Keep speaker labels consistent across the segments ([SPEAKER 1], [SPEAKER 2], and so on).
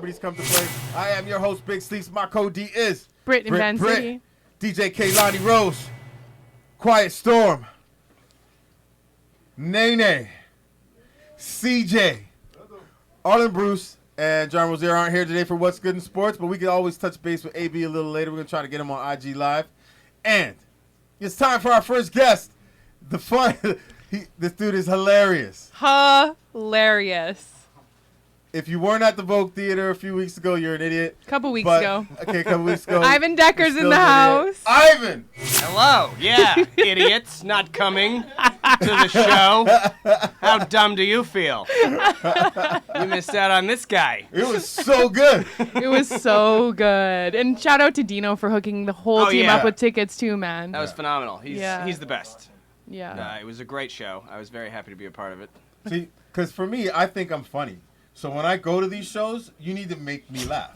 [SPEAKER 1] celebrities come to play. I am your host, Big Sleeps. My code D is
[SPEAKER 2] Brit in Van City.
[SPEAKER 1] DJ Kaylani Rose, Quiet Storm, Nene, CJ, Arlen Bruce, and John Rozier aren't here today for What's Good in Sports, but we can always touch base with AB a little later. We're going to try to get him on IG Live. And it's time for our first guest. This dude is hilarious.
[SPEAKER 2] Hilarious.
[SPEAKER 1] If you weren't at the Vogue Theater a few weeks ago, you're an idiot.
[SPEAKER 2] Couple weeks ago.
[SPEAKER 1] Okay, a couple weeks ago.
[SPEAKER 2] Ivan Decker's in the house.
[SPEAKER 1] Ivan!
[SPEAKER 3] Hello. Yeah, idiots not coming to the show. How dumb do you feel? You missed out on this guy.
[SPEAKER 1] It was so good.
[SPEAKER 2] It was so good. And shout out to Dino for hooking the whole team up with tickets too, man.
[SPEAKER 3] That was phenomenal. He's the best.
[SPEAKER 2] Yeah.
[SPEAKER 3] It was a great show. I was very happy to be a part of it.
[SPEAKER 1] See, because for me, I think I'm funny. So when I go to these shows, you need to make me laugh.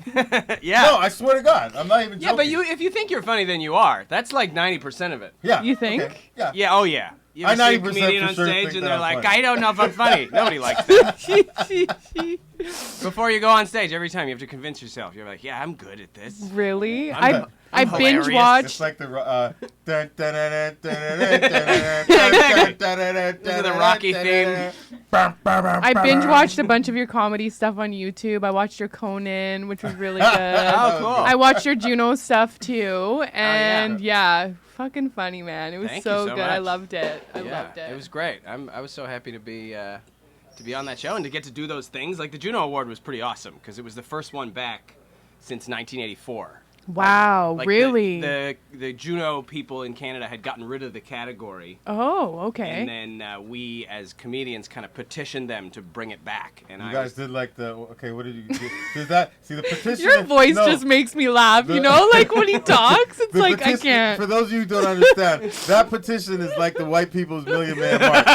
[SPEAKER 3] Yeah.
[SPEAKER 1] No, I swear to God. I'm not even joking.
[SPEAKER 3] Yeah, but if you think you're funny, then you are. That's like 90% of it.
[SPEAKER 1] Yeah.
[SPEAKER 2] You think?
[SPEAKER 1] Okay. Yeah.
[SPEAKER 3] Yeah, oh yeah. You ever see a comedian on stage and they're like, I don't know if I'm funny. Nobody likes that. Before you go on stage, every time you have to convince yourself. You're like, yeah, I'm good at this.
[SPEAKER 2] Really?
[SPEAKER 3] I'm
[SPEAKER 2] binge
[SPEAKER 3] hilarious.
[SPEAKER 2] watched.
[SPEAKER 1] It's like the
[SPEAKER 3] This is the Rocky theme.
[SPEAKER 2] I binge watched a bunch of your comedy stuff on YouTube. I watched your Conan, which was really good.
[SPEAKER 3] Oh, cool.
[SPEAKER 2] I watched your Juno stuff too, and yeah, fucking funny, man. It was
[SPEAKER 3] Thank
[SPEAKER 2] so
[SPEAKER 3] you so
[SPEAKER 2] good. I
[SPEAKER 3] much.
[SPEAKER 2] loved it. I loved it.
[SPEAKER 3] It was great. I was so happy to be on that show and to get to do those things. Like the Juno Award was pretty awesome because it was the first one back since 1984.
[SPEAKER 2] Wow,
[SPEAKER 3] Like
[SPEAKER 2] really?
[SPEAKER 3] The Juno people in Canada had gotten rid of the category.
[SPEAKER 2] Oh, okay.
[SPEAKER 3] And then we, as comedians, kind of petitioned them to bring it back. And
[SPEAKER 1] you guys did like okay, what did you do? Does that, see the petition?
[SPEAKER 2] Your voice just makes me laugh, you know? Like when he talks, it's like, I can't.
[SPEAKER 1] For those of you who don't understand, that petition is like the white people's Million Man March.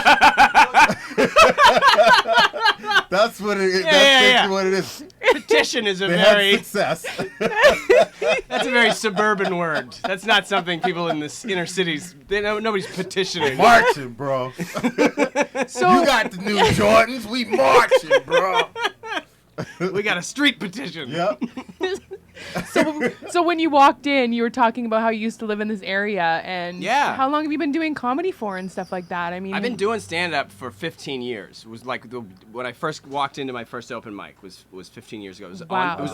[SPEAKER 1] That's what it is. That's what it is.
[SPEAKER 3] Petition is
[SPEAKER 1] had success.
[SPEAKER 3] That's a very suburban word. That's not something people in the inner cities. Nobody's petitioning.
[SPEAKER 1] Marching, bro.
[SPEAKER 2] So
[SPEAKER 1] you got the new Jordans. We marching, bro.
[SPEAKER 3] We got a street petition.
[SPEAKER 1] Yep.
[SPEAKER 2] So when you walked in, you were talking about how you used to live in this area, and how long have you been doing comedy for and stuff like that? I mean,
[SPEAKER 3] I've been doing stand-up for 15 years. It was like when I first walked into my first open mic was 15 years ago. It was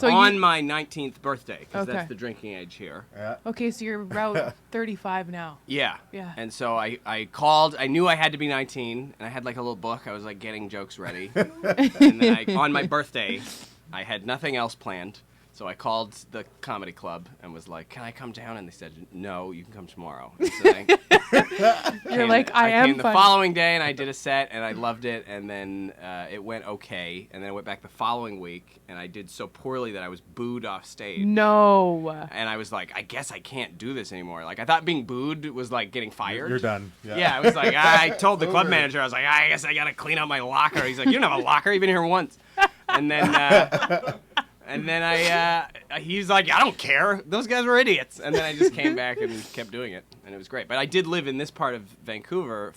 [SPEAKER 3] on my 19th birthday because that's the drinking age here.
[SPEAKER 1] Yeah.
[SPEAKER 2] Okay, so you're about 35 now.
[SPEAKER 3] Yeah.
[SPEAKER 2] Yeah.
[SPEAKER 3] And so I called. I knew I had to be 19, and I had like a little book. I was like getting jokes ready. And then on my birthday, I had nothing else planned. So I called the comedy club and was like, "Can I come down?" And they said, "No, you can come tomorrow." And so
[SPEAKER 2] You're like, I am
[SPEAKER 3] came the
[SPEAKER 2] funny.
[SPEAKER 3] following day and I did a set and I loved it. And then it went okay. And then I went back the following week and I did so poorly that I was booed off stage.
[SPEAKER 2] No.
[SPEAKER 3] And I was like, I guess I can't do this anymore. Like I thought being booed was like getting fired.
[SPEAKER 1] You're done.
[SPEAKER 3] Yeah, I was like, I told the club manager, I was like, I guess I gotta clean out my locker. He's like, you don't have a locker. You've been here once. And then. And then he's like, I don't care. Those guys were idiots. And then I just came back and kept doing it. And it was great. But I did live in this part of Vancouver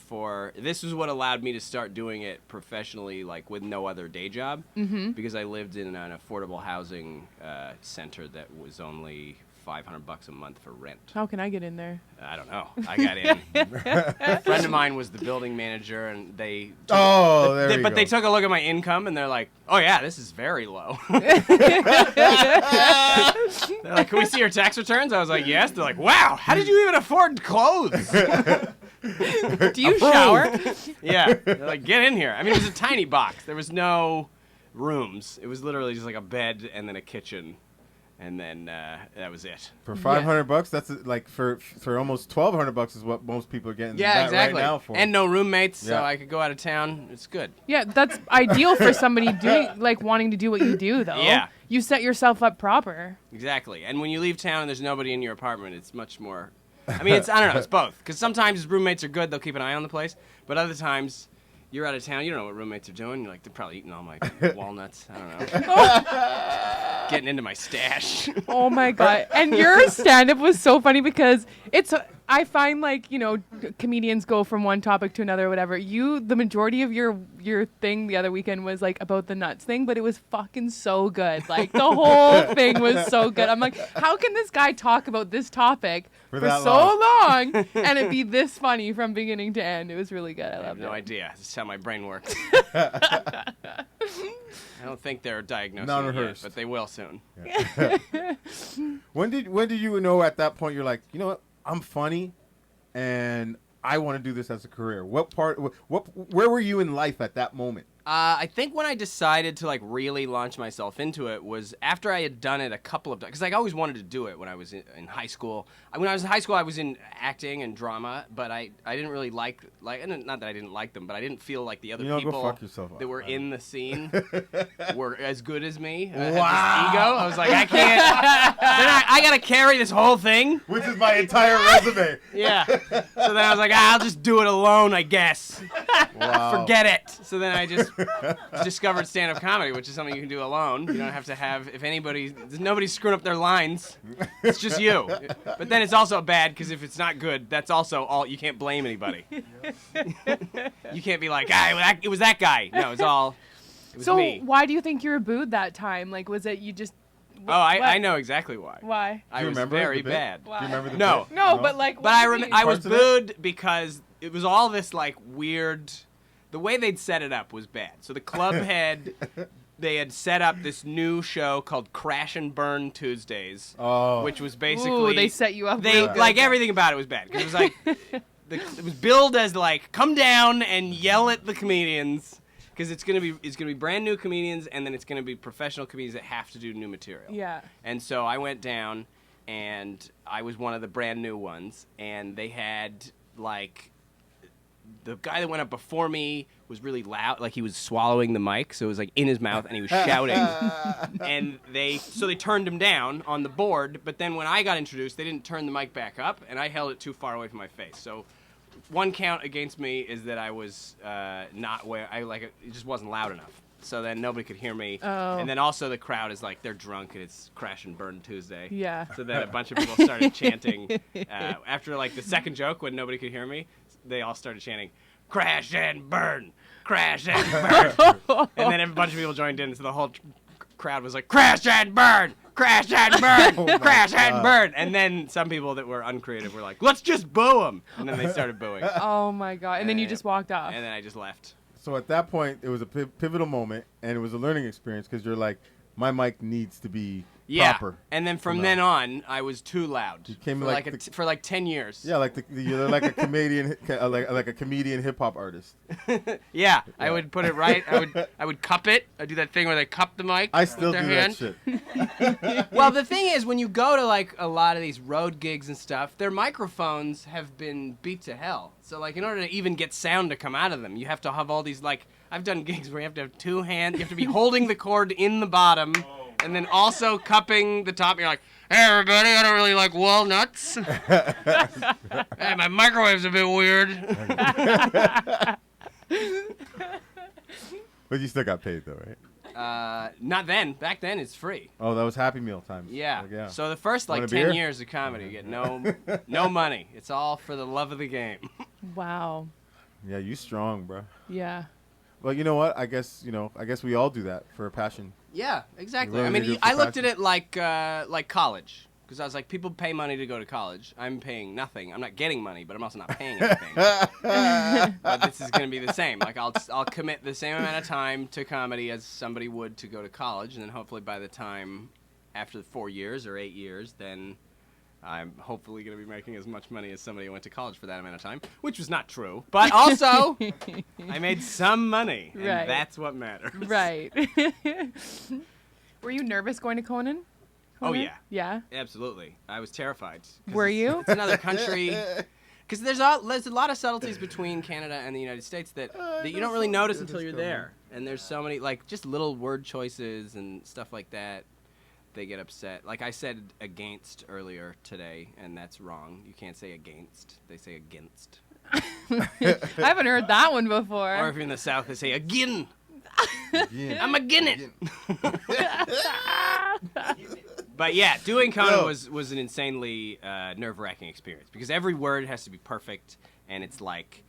[SPEAKER 3] this was what allowed me to start doing it professionally, like with no other day job. Mm-hmm. Because I lived in an affordable housing center that was only $500 a month for rent.
[SPEAKER 2] How can I get in there?
[SPEAKER 3] I don't know. I got in. A friend of mine was the building manager, and they took a look at my income, and they're like, "Oh yeah, this is very low." They're like, "Can we see your tax returns?" I was like, "Yes." They're like, "Wow, how did you even afford clothes?"
[SPEAKER 2] Do you shower?
[SPEAKER 3] Yeah. They're like, "Get in here." I mean, it was a tiny box. There was no rooms. It was literally just like a bed and then a kitchen. And then that was it.
[SPEAKER 1] For $500, that's like for almost $1,200 is what most people are getting.
[SPEAKER 3] Yeah, exactly.
[SPEAKER 1] Right now for.
[SPEAKER 3] And no roommates, so I could go out of town. It's good.
[SPEAKER 2] Yeah, that's ideal for somebody wanting to do what you do, though.
[SPEAKER 3] Yeah.
[SPEAKER 2] You set yourself up proper.
[SPEAKER 3] Exactly. And when you leave town and there's nobody in your apartment, it's much more. I mean, I don't know. It's both. Because sometimes roommates are good; they'll keep an eye on the place. But other times, you're out of town. You don't know what roommates are doing. You're like, they're probably eating all my walnuts. I don't know. getting into my stash.
[SPEAKER 2] Oh my God. And your stand-up was so funny because I find like, comedians go from one topic to another or whatever. The majority of your thing the other weekend was like about the nuts thing, but it was fucking so good. Like the whole thing was so good. I'm like, how can this guy talk about this topic for so long and it be this funny from beginning to end? It was really good. I loved it.
[SPEAKER 3] No idea. This is how my brain works. I don't think they're diagnosing it yet, but they will soon.
[SPEAKER 1] Yeah. When did you know at that point you're like, you know what, I'm funny, and I want to do this as a career? Where were you in life at that moment?
[SPEAKER 3] I think when I decided to like really launch myself into it was after I had done it a couple of times, because I always wanted to do it when I was in high school. When I was in high school, I was in acting and drama, but I didn't really like not that I didn't like them, but I didn't feel like the other people that were in the scene were as good as me. I had this ego. I was like, I can't. Then I got to carry this whole thing,
[SPEAKER 1] which is my entire resume.
[SPEAKER 3] Yeah. So then I was like, I'll just do it alone, I guess. Wow. Forget it. So then I just discovered stand-up comedy, which is something you can do alone. You don't have to have, nobody's screwing up their lines. It's just you. But then it's also bad because if it's not good, that's also all, you can't blame anybody. You can't be like, it was that guy. No, it was me.
[SPEAKER 2] So why do you think you were booed that time? Like, was it you just...
[SPEAKER 3] I know exactly why.
[SPEAKER 2] Why?
[SPEAKER 3] I was very bad.
[SPEAKER 1] Do you remember the
[SPEAKER 3] No.
[SPEAKER 1] bit?
[SPEAKER 2] No, but like...
[SPEAKER 3] But I was booed because it was all this like weird... The way they'd set it up was bad. So the club they had set up this new show called Crash and Burn Tuesdays, which was basically...
[SPEAKER 2] Ooh, they set you up.
[SPEAKER 3] Like everything about it was bad. 'Cause it was like, it was billed as like, come down and yell at the comedians. Because it's gonna be brand new comedians, and then it's gonna be professional comedians that have to do new material.
[SPEAKER 2] Yeah.
[SPEAKER 3] And so I went down, and I was one of the brand new ones, and they had like... The guy that went up before me was really loud, like he was swallowing the mic, so it was like in his mouth, and he was shouting. And they turned him down on the board, but then when I got introduced, they didn't turn the mic back up, and I held it too far away from my face. So one count against me is that I was it just wasn't loud enough. So then nobody could hear me.
[SPEAKER 2] Oh.
[SPEAKER 3] And then also the crowd is like, they're drunk and it's Crash and Burn Tuesday.
[SPEAKER 2] Yeah.
[SPEAKER 3] So then a bunch of people started chanting. After like the second joke when nobody could hear me, they all started chanting, Crash and Burn, Crash and Burn. And then a bunch of people joined in, so the whole crowd was like, Crash and Burn, Crash and Burn, Crash and Burn. And then some people that were uncreative were like, let's just boo him. And then they started booing.
[SPEAKER 2] Oh my God. And then you just walked off.
[SPEAKER 3] And then I just left.
[SPEAKER 1] So at that point, it was a pivotal moment, and it was a learning experience because you're like, my mic needs to be proper.
[SPEAKER 3] And then from then on, I was too loud. You came for like 10 years.
[SPEAKER 1] Yeah, you're like a comedian, like a comedian hip hop artist.
[SPEAKER 3] Yeah, I would put it right. I would cup it. I do that thing where they cup the mic.
[SPEAKER 1] I still
[SPEAKER 3] with
[SPEAKER 1] do
[SPEAKER 3] their hand.
[SPEAKER 1] that shit.
[SPEAKER 3] Well, the thing is, when you go to like a lot of these road gigs and stuff, their microphones have been beat to hell. So like, in order to even get sound to come out of them, you have to have all these like. I've done gigs where you have to have two hands. You have to be holding the cord in the bottom, and then also cupping the top. You're like, hey everybody, I don't really like walnuts. Hey, my microwave's a bit weird.
[SPEAKER 1] But you still got paid though, right?
[SPEAKER 3] Not then. Back then, it's free.
[SPEAKER 1] Oh, that was Happy Meal times.
[SPEAKER 3] Yeah.
[SPEAKER 1] Like, yeah.
[SPEAKER 3] So the first like 10 years of comedy, you get no money. It's all for the love of the game.
[SPEAKER 2] Wow.
[SPEAKER 1] Yeah, you strong, bro.
[SPEAKER 2] Yeah.
[SPEAKER 1] Well, you know what? I guess we all do that for a passion.
[SPEAKER 3] Yeah, exactly. I mean, I looked at it like college. Because I was like, people pay money to go to college. I'm paying nothing. I'm not getting money, but I'm also not paying anything. But this is going to be the same. Like, I'll commit the same amount of time to comedy as somebody would to go to college. And then hopefully by the time, after 4 years or 8 years, then I'm hopefully going to be making as much money as somebody who went to college for that amount of time. Which was not true. But also, I made some money. And that's what matters.
[SPEAKER 2] Right. Were you nervous going to CONAN?
[SPEAKER 3] Oh, yeah.
[SPEAKER 2] Yeah?
[SPEAKER 3] Absolutely. I was terrified.
[SPEAKER 2] Were you?
[SPEAKER 3] It's another country. Because there's a lot of subtleties between Canada and the United States that you don't really notice until you're there. And there's so many, like, just little word choices and stuff like that. They get upset. Like I said against earlier today, and that's wrong. You can't say against. They say against.
[SPEAKER 2] I haven't heard that one before.
[SPEAKER 3] Or if you're in the South, they say again. I'm a Guinness. But yeah, doing Conan was an insanely nerve-wracking experience because every word has to be perfect, and it's like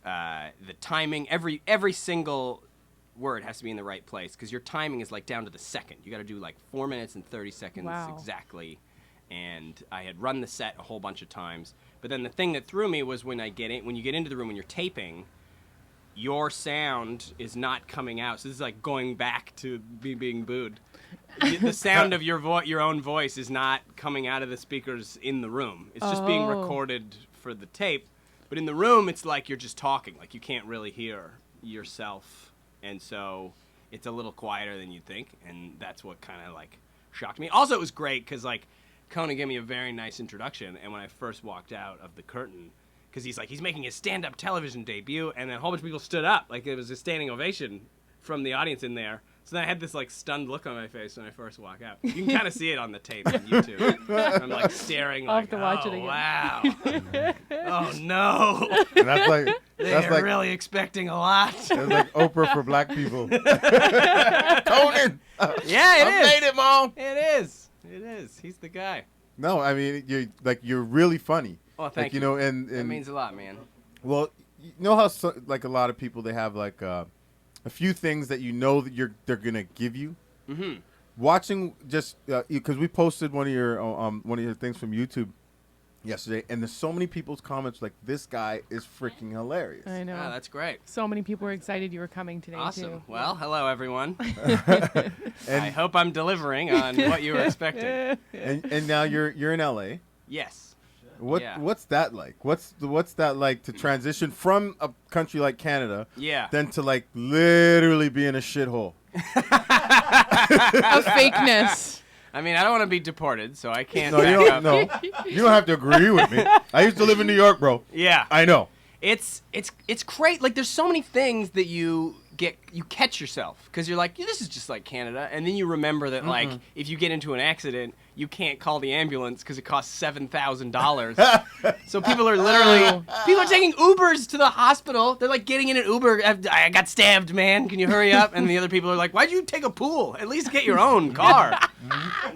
[SPEAKER 3] the timing. Every single word has to be in the right place because your timing is like down to the second. You got to do like 4 minutes and 30 seconds exactly. And I had run the set a whole bunch of times, but then the thing that threw me was when you get into the room when you're taping, your sound is not coming out. So this is like going back to me being booed. The sound of your own voice is not coming out of the speakers in the room. It's just being recorded for the tape. But in the room, it's like you're just talking. Like you can't really hear yourself. And so it's a little quieter than you'd think. And that's what kind of like shocked me. Also, it was great because like Conan gave me a very nice introduction. And when I first walked out of the curtain, because he's making his stand-up television debut, and then a whole bunch of people stood up. Like it was a standing ovation from the audience in there. So then I had this like stunned look on my face when I first walk out. You can kind of see it on the tape on YouTube. I'm like staring
[SPEAKER 2] I'll
[SPEAKER 3] like,
[SPEAKER 2] have to watch it again.
[SPEAKER 3] Wow. Oh no.
[SPEAKER 1] And that's like
[SPEAKER 3] They're really expecting a lot.
[SPEAKER 1] It's like Oprah for black people. Conan.
[SPEAKER 3] Yeah, it is.
[SPEAKER 1] I made it, Mom.
[SPEAKER 3] It is. It is. He's the guy.
[SPEAKER 1] No, I mean you're really funny.
[SPEAKER 3] Oh, thank
[SPEAKER 1] you.
[SPEAKER 3] you.
[SPEAKER 1] Know, and
[SPEAKER 3] that means a lot, man.
[SPEAKER 1] Well, you know how like a lot of people they have like a few things that you know that they're gonna give you.
[SPEAKER 3] Mm-hmm.
[SPEAKER 1] Watching just because we posted one of your things from YouTube yesterday, and there's so many people's comments like this guy is freaking hilarious.
[SPEAKER 2] I know.
[SPEAKER 3] Oh, that's great.
[SPEAKER 2] So many people were excited you were coming today
[SPEAKER 3] Awesome.
[SPEAKER 2] too.
[SPEAKER 3] Well, hello everyone.
[SPEAKER 1] And
[SPEAKER 3] I hope I'm delivering on what you were expecting.
[SPEAKER 1] and now you're in LA.
[SPEAKER 3] Yes.
[SPEAKER 1] What's that like? What's that like to transition from a country like Canada, then to like literally be in a shithole?
[SPEAKER 2] Of fakeness.
[SPEAKER 3] I mean, I don't want to be deported, so I can't.
[SPEAKER 1] No, you don't. No, you don't have to agree with me. I used to live in New York, bro.
[SPEAKER 3] Yeah,
[SPEAKER 1] I know.
[SPEAKER 3] It's great. Like, there's so many things that you catch yourself because you're like, this is just like Canada, and then you remember that like if you get into an accident, you can't call the ambulance because it costs $7,000. So people are taking Ubers to the hospital. They're like getting in an Uber. I got stabbed, man. Can you hurry up? And the other people are like, why'd you take a pool? At least get your own car.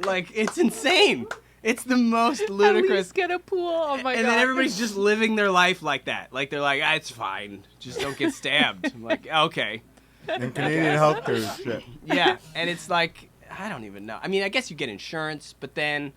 [SPEAKER 3] Like, it's insane. It's the most ludicrous.
[SPEAKER 2] At least get a pool. Oh my god.
[SPEAKER 3] And then everybody's just living their life like that. Like they're like, it's fine. Just don't get stabbed. I'm like, okay.
[SPEAKER 1] And Canadian healthcare is shit.
[SPEAKER 3] Yeah, and it's like, I don't even know. I mean, I guess you get insurance, but then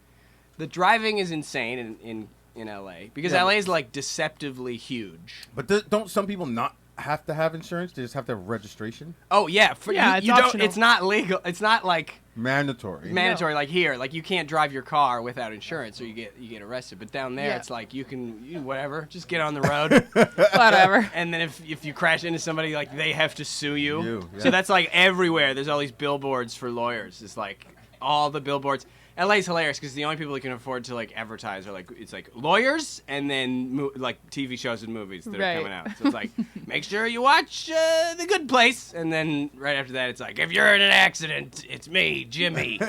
[SPEAKER 3] the driving is insane in LA because LA is like deceptively huge.
[SPEAKER 1] But don't some people not have to have insurance? They just have to have registration?
[SPEAKER 3] Oh yeah,
[SPEAKER 2] it's optional.
[SPEAKER 3] It's not legal. It's not like
[SPEAKER 1] mandatory.
[SPEAKER 3] Like here, like you can't drive your car without insurance or you get arrested. But down there, it's like you can whatever, just get on the road,
[SPEAKER 2] whatever.
[SPEAKER 3] And then if you crash into somebody, like they have to sue you.
[SPEAKER 1] Yeah.
[SPEAKER 3] So that's like everywhere. There's all these billboards for lawyers. It's like all the billboards. LA's hilarious because the only people that can afford to like advertise are like it's like lawyers and then like TV shows and movies that are coming out. So it's like make sure you watch The Good Place, and then right after that it's like if you're in an accident, it's me, Jimmy.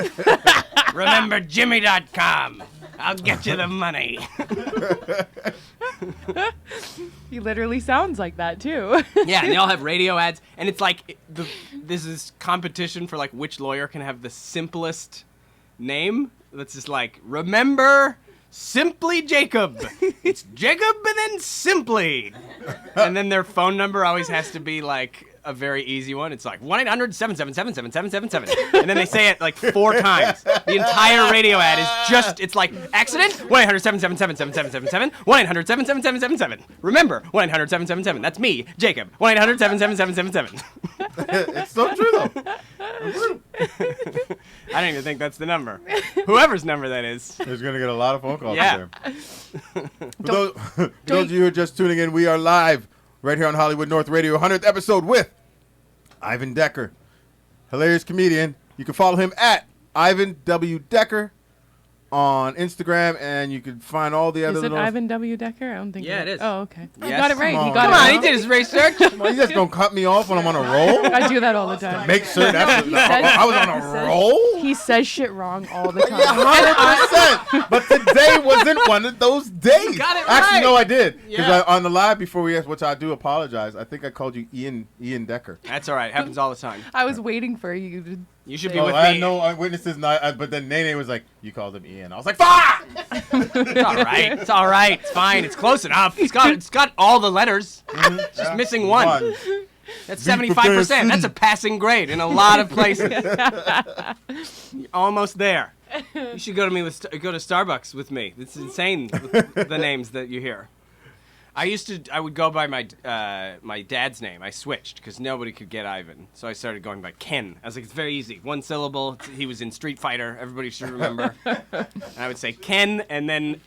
[SPEAKER 3] Remember Jimmy.com. I'll get you the money.
[SPEAKER 2] He literally sounds like that too.
[SPEAKER 3] Yeah, and they all have radio ads, and it's like this is competition for like which lawyer can have the simplest name. That's just like, remember Simply Jacob. It's Jacob and then Simply. And then their phone number always has to be like a very easy one. It's like 1-800-777-7777. And then they say it like 4 times. The entire radio ad is just, it's like, accident? 1-800-777-7777. 1-800-777-7777. Remember, 1-800-777. That's me, Jacob. 1-800-777-7777.
[SPEAKER 1] It's so true, though.
[SPEAKER 3] I don't even think that's the number. Whoever's number that is.
[SPEAKER 1] There's going to get a lot of phone calls
[SPEAKER 3] Yeah.
[SPEAKER 1] there. For those of you who are just tuning in, we are live right here on Hollywood North Radio, 100th episode with Ivan Decker, hilarious comedian. You can follow him at Ivan W. Decker. on Instagram, and you can find all the other
[SPEAKER 2] Is it
[SPEAKER 1] little...
[SPEAKER 2] Ivan W. Decker? I don't think.
[SPEAKER 3] Yeah, it is.
[SPEAKER 2] Oh, okay.
[SPEAKER 3] Yes.
[SPEAKER 2] He got it right.
[SPEAKER 1] Come
[SPEAKER 2] He
[SPEAKER 1] on.
[SPEAKER 2] got
[SPEAKER 3] Come
[SPEAKER 2] it
[SPEAKER 3] on,
[SPEAKER 2] right.
[SPEAKER 3] he did his research.
[SPEAKER 1] Come on, you just gonna cut me off when I'm on a roll?
[SPEAKER 2] I do that all the time.
[SPEAKER 1] Make sure that's...
[SPEAKER 2] He says-
[SPEAKER 1] I was on a roll?
[SPEAKER 2] He says shit wrong all the time.
[SPEAKER 1] Yeah, 100%. But today wasn't one of those days.
[SPEAKER 3] got it
[SPEAKER 1] Actually,
[SPEAKER 3] right.
[SPEAKER 1] no, I did. Because
[SPEAKER 3] Yeah.
[SPEAKER 1] on the live before we asked, which I do apologize, I think I called you Ian Decker.
[SPEAKER 3] That's all right. Happens all the time.
[SPEAKER 2] I was waiting for you to.
[SPEAKER 3] You should be
[SPEAKER 1] Oh,
[SPEAKER 3] with
[SPEAKER 1] I
[SPEAKER 3] me.
[SPEAKER 1] had no eyewitnesses, but then Nene was like, you called him Ian. I was like, fuck!
[SPEAKER 3] It's all right. It's all right. It's fine. It's close enough. It's got all the letters. It's just missing one. That's 75%. That's a passing grade in a lot of places. You're almost there. You should go to Starbucks with me. It's insane the names that you hear. I would go by my dad's name. I switched because nobody could get Ivan, so I started going by Ken. I was like, it's very easy, one syllable. He was in Street Fighter. Everybody should remember. And I would say Ken, and then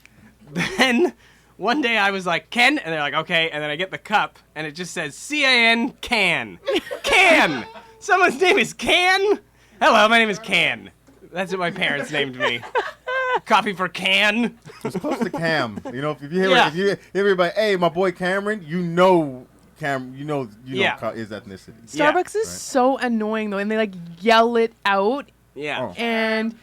[SPEAKER 3] one day I was like Ken, and they're like okay, and then I get the cup, and it just says CAN Can. Can. Someone's name is Can. Hello, my name is Can. That's what my parents named me. Coffee for Can.
[SPEAKER 1] It's close to Cam. You know, if you hear
[SPEAKER 3] Yeah.
[SPEAKER 1] if you hear everybody, hey, my boy Cameron, you know
[SPEAKER 3] Yeah.
[SPEAKER 1] his ethnicity.
[SPEAKER 3] Yeah.
[SPEAKER 2] Starbucks is so annoying though, and they like yell it out,
[SPEAKER 3] Yeah.
[SPEAKER 1] Oh.
[SPEAKER 2] and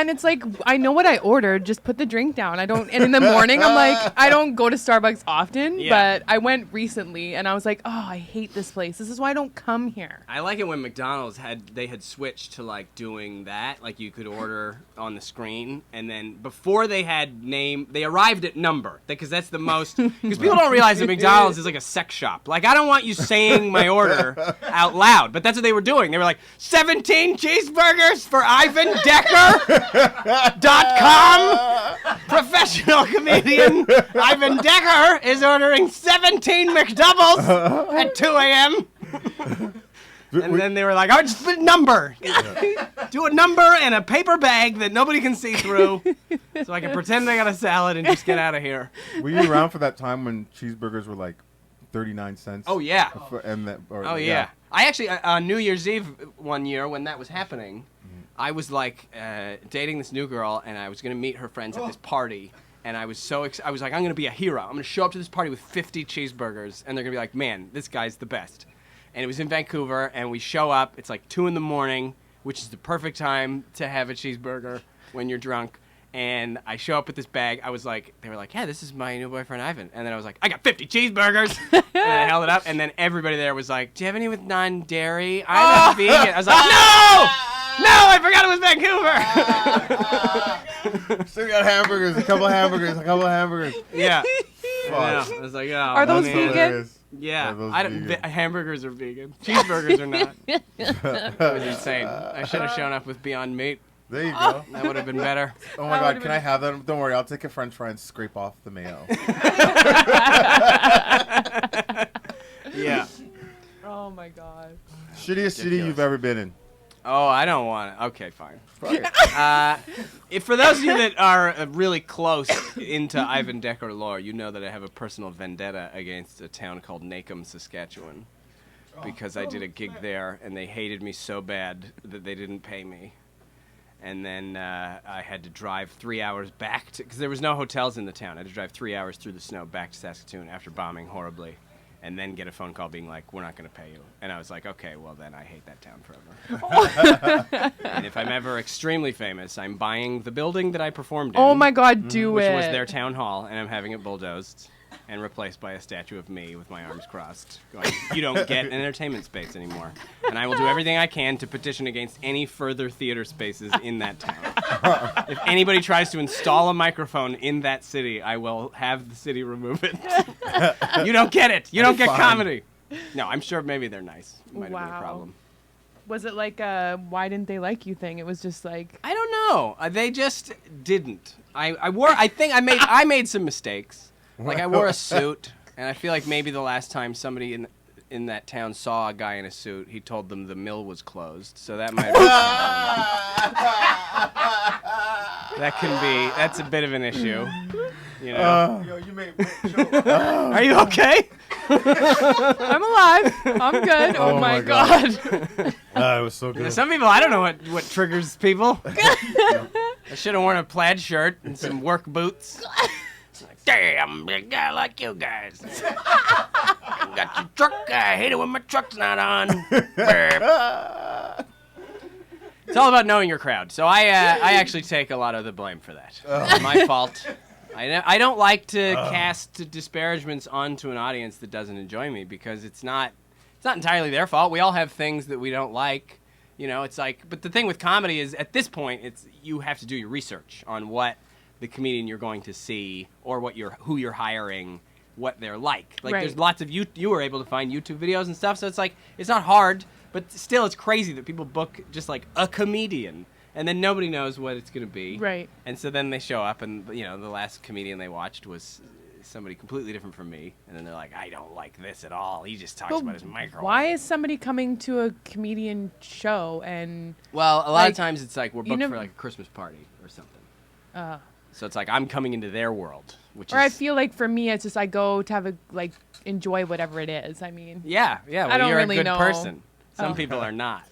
[SPEAKER 2] it's like I know what I ordered. Just put the drink down. I don't. And in the morning, I'm like, I don't go to Starbucks often,
[SPEAKER 3] Yeah.
[SPEAKER 2] but I went recently, and I was like, oh, I hate this place. This is why I don't come here.
[SPEAKER 3] I like it when McDonald's had switched to like doing that, like you could order on the screen, and then before they arrived at number, because that's the most, because people don't realize that McDonald's is like a sex shop. Like I don't want you saying my order out loud, but that's what they were doing. They were like 17 cheeseburgers for Ivan Decker. .com professional comedian Ivan Decker is ordering 17 McDoubles at 2 a.m. And then they were like, oh, just put a number. Do a number and a paper bag that nobody can see through so I can pretend I got a salad and just get out of here.
[SPEAKER 1] Were you around for that time when cheeseburgers were like 39 cents?
[SPEAKER 3] Oh, yeah.
[SPEAKER 1] Oh
[SPEAKER 3] yeah. I actually, on New Year's Eve one year when that was happening, I was like dating this new girl, and I was going to meet her friends at this party. And I was so I was like, I'm going to be a hero. I'm going to show up to this party with 50 cheeseburgers, and they're going to be like, man, this guy's the best. And it was in Vancouver, and we show up. It's like 2 a.m, which is the perfect time to have a cheeseburger when you're drunk. And I show up with this bag. They were like, yeah, this is my new boyfriend, Ivan. And then I was like, I got 50 cheeseburgers. And I held it up. And then everybody there was like, do you have any with non-dairy? I'm a vegan. I was like, no! No, I forgot it was Vancouver.
[SPEAKER 1] Still got hamburgers, a couple of hamburgers.
[SPEAKER 3] Yeah.
[SPEAKER 1] Fuck.
[SPEAKER 3] I was like, oh,
[SPEAKER 2] Are those
[SPEAKER 3] man.
[SPEAKER 2] vegan?
[SPEAKER 1] Hilarious.
[SPEAKER 3] Yeah.
[SPEAKER 1] Are those
[SPEAKER 3] I don't,
[SPEAKER 1] vegan?
[SPEAKER 3] hamburgers are vegan. Cheeseburgers are not. That was insane. I should have shown up with Beyond Meat.
[SPEAKER 1] There you go.
[SPEAKER 3] That would have been better.
[SPEAKER 1] Oh my
[SPEAKER 2] That
[SPEAKER 1] God,
[SPEAKER 2] would've
[SPEAKER 1] can I have that? Don't worry, I'll take a French fry and scrape off the mayo.
[SPEAKER 3] Yeah.
[SPEAKER 2] Oh my god.
[SPEAKER 1] Shittiest city you've ever been in?
[SPEAKER 3] Oh, I don't want it. Okay, fine. If for those of you that are really close into Ivan Decker lore, you know that I have a personal vendetta against a town called Nacum, Saskatchewan, because I did a gig there and they hated me so bad that they didn't pay me. And then I had to drive 3 hours back because there was no hotels in the town. I had to drive 3 hours through the snow back to Saskatoon after bombing horribly, and then get a phone call being like, we're not going to pay you. And I was like, okay, well then I hate that town forever. And if I'm ever extremely famous, I'm buying the building that I performed in.
[SPEAKER 2] Oh my god, do
[SPEAKER 3] which
[SPEAKER 2] it.
[SPEAKER 3] was their town hall, and I'm having it bulldozed and replaced by a statue of me with my arms crossed, going, you don't get an entertainment space anymore. And I will do everything I can to petition against any further theater spaces in that town. If anybody tries to install a microphone in that city, I will have the city remove it. You don't get it. You don't get
[SPEAKER 1] Fine.
[SPEAKER 3] comedy. No, I'm sure maybe they're nice. Might have been a
[SPEAKER 2] Wow.
[SPEAKER 3] problem.
[SPEAKER 2] Was it like a why didn't they like you thing? It was just like
[SPEAKER 3] I don't know. They just didn't. I made some mistakes. Like I wore a suit, and I feel like maybe the last time somebody in that town saw a guy in a suit, he told them the mill was closed. So that might be that's a bit of an issue. You know.
[SPEAKER 1] Yo, you made
[SPEAKER 3] Are you okay?
[SPEAKER 2] I'm alive. I'm good. Oh,
[SPEAKER 1] Oh
[SPEAKER 2] my
[SPEAKER 1] my
[SPEAKER 2] god.
[SPEAKER 1] it was so good.
[SPEAKER 3] Some people, I don't know what triggers people. I should have worn a plaid shirt and some work boots. Damn, a guy like you guys. Got your truck. I hate it when my truck's not on. It's all about knowing your crowd. So I actually take a lot of the blame for that. It's my fault. I don't like to cast disparagements onto an audience that doesn't enjoy me because it's not entirely their fault. We all have things that we don't like. You know, it's like, but the thing with comedy is at this point, you have to do your research on what the comedian you're going to see or who you're hiring, what they're like. Like there's lots of you were able to find YouTube videos and stuff, so it's like it's not hard, but still it's crazy that people book just like a comedian and then nobody knows what it's going to be.
[SPEAKER 2] Right.
[SPEAKER 3] And so then they show up and the last comedian they watched was somebody completely different from me, and then they're like, I don't like this at all. He just talks about his microwave.
[SPEAKER 2] Why is somebody coming to a comedian show and?
[SPEAKER 3] Well, a lot of times it's like we're booked for like a Christmas party or something. So it's like I'm coming into their world,
[SPEAKER 2] I feel like for me it's just I go to have enjoy whatever it is. I mean.
[SPEAKER 3] Yeah. Well,
[SPEAKER 2] I don't
[SPEAKER 3] you're
[SPEAKER 2] really
[SPEAKER 3] a good
[SPEAKER 2] know.
[SPEAKER 3] person. Some people are not.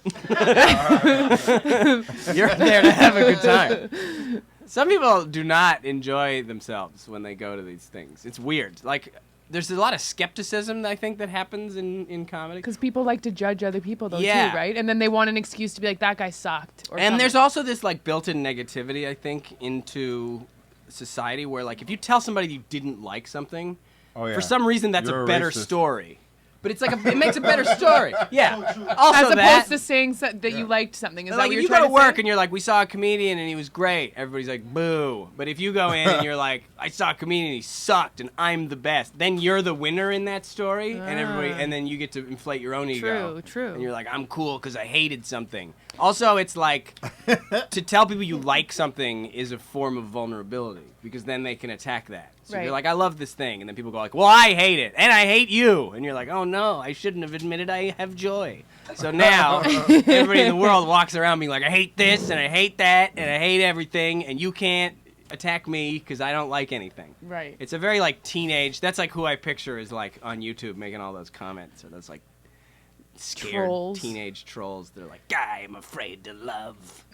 [SPEAKER 3] You're there to have a good time. Some people do not enjoy themselves when they go to these things. It's weird. Like, there's a lot of skepticism, I think, that happens in comedy.
[SPEAKER 2] Because people like to judge other people, though, too, right? And then they want an excuse to be like, that guy sucked.
[SPEAKER 3] And there's also this, like, built-in negativity, I think, into society where, like, if you tell somebody you didn't like something, for some reason that's a better story. But it's like it makes a better story. Yeah. Also,
[SPEAKER 2] as opposed to saying that you liked something. Is
[SPEAKER 3] like
[SPEAKER 2] that what
[SPEAKER 3] if
[SPEAKER 2] you're
[SPEAKER 3] you
[SPEAKER 2] trying
[SPEAKER 3] go
[SPEAKER 2] to
[SPEAKER 3] to work
[SPEAKER 2] say?
[SPEAKER 3] and you're like, we saw a comedian and he was great, everybody's like, boo. But if you go in and you're like, I saw a comedian and he sucked and I'm the best, then you're the winner in that story, and then you get to inflate your own ego.
[SPEAKER 2] True.
[SPEAKER 3] And you're like, I'm cool because I hated something. Also, it's like to tell people you like something is a form of vulnerability because then they can attack that. So you're like, I love this thing, and then people go like, well, I hate it, and I hate you, and you're like, oh no, I shouldn't have admitted I have joy. So now everybody in the world walks around being like, I hate this, and I hate that, and I hate everything, and you can't attack me because I don't like anything.
[SPEAKER 2] Right.
[SPEAKER 3] It's a very like teenage. That's like who I picture is like on YouTube making all those comments or those like scared teenage trolls. They're like, I'm afraid to love.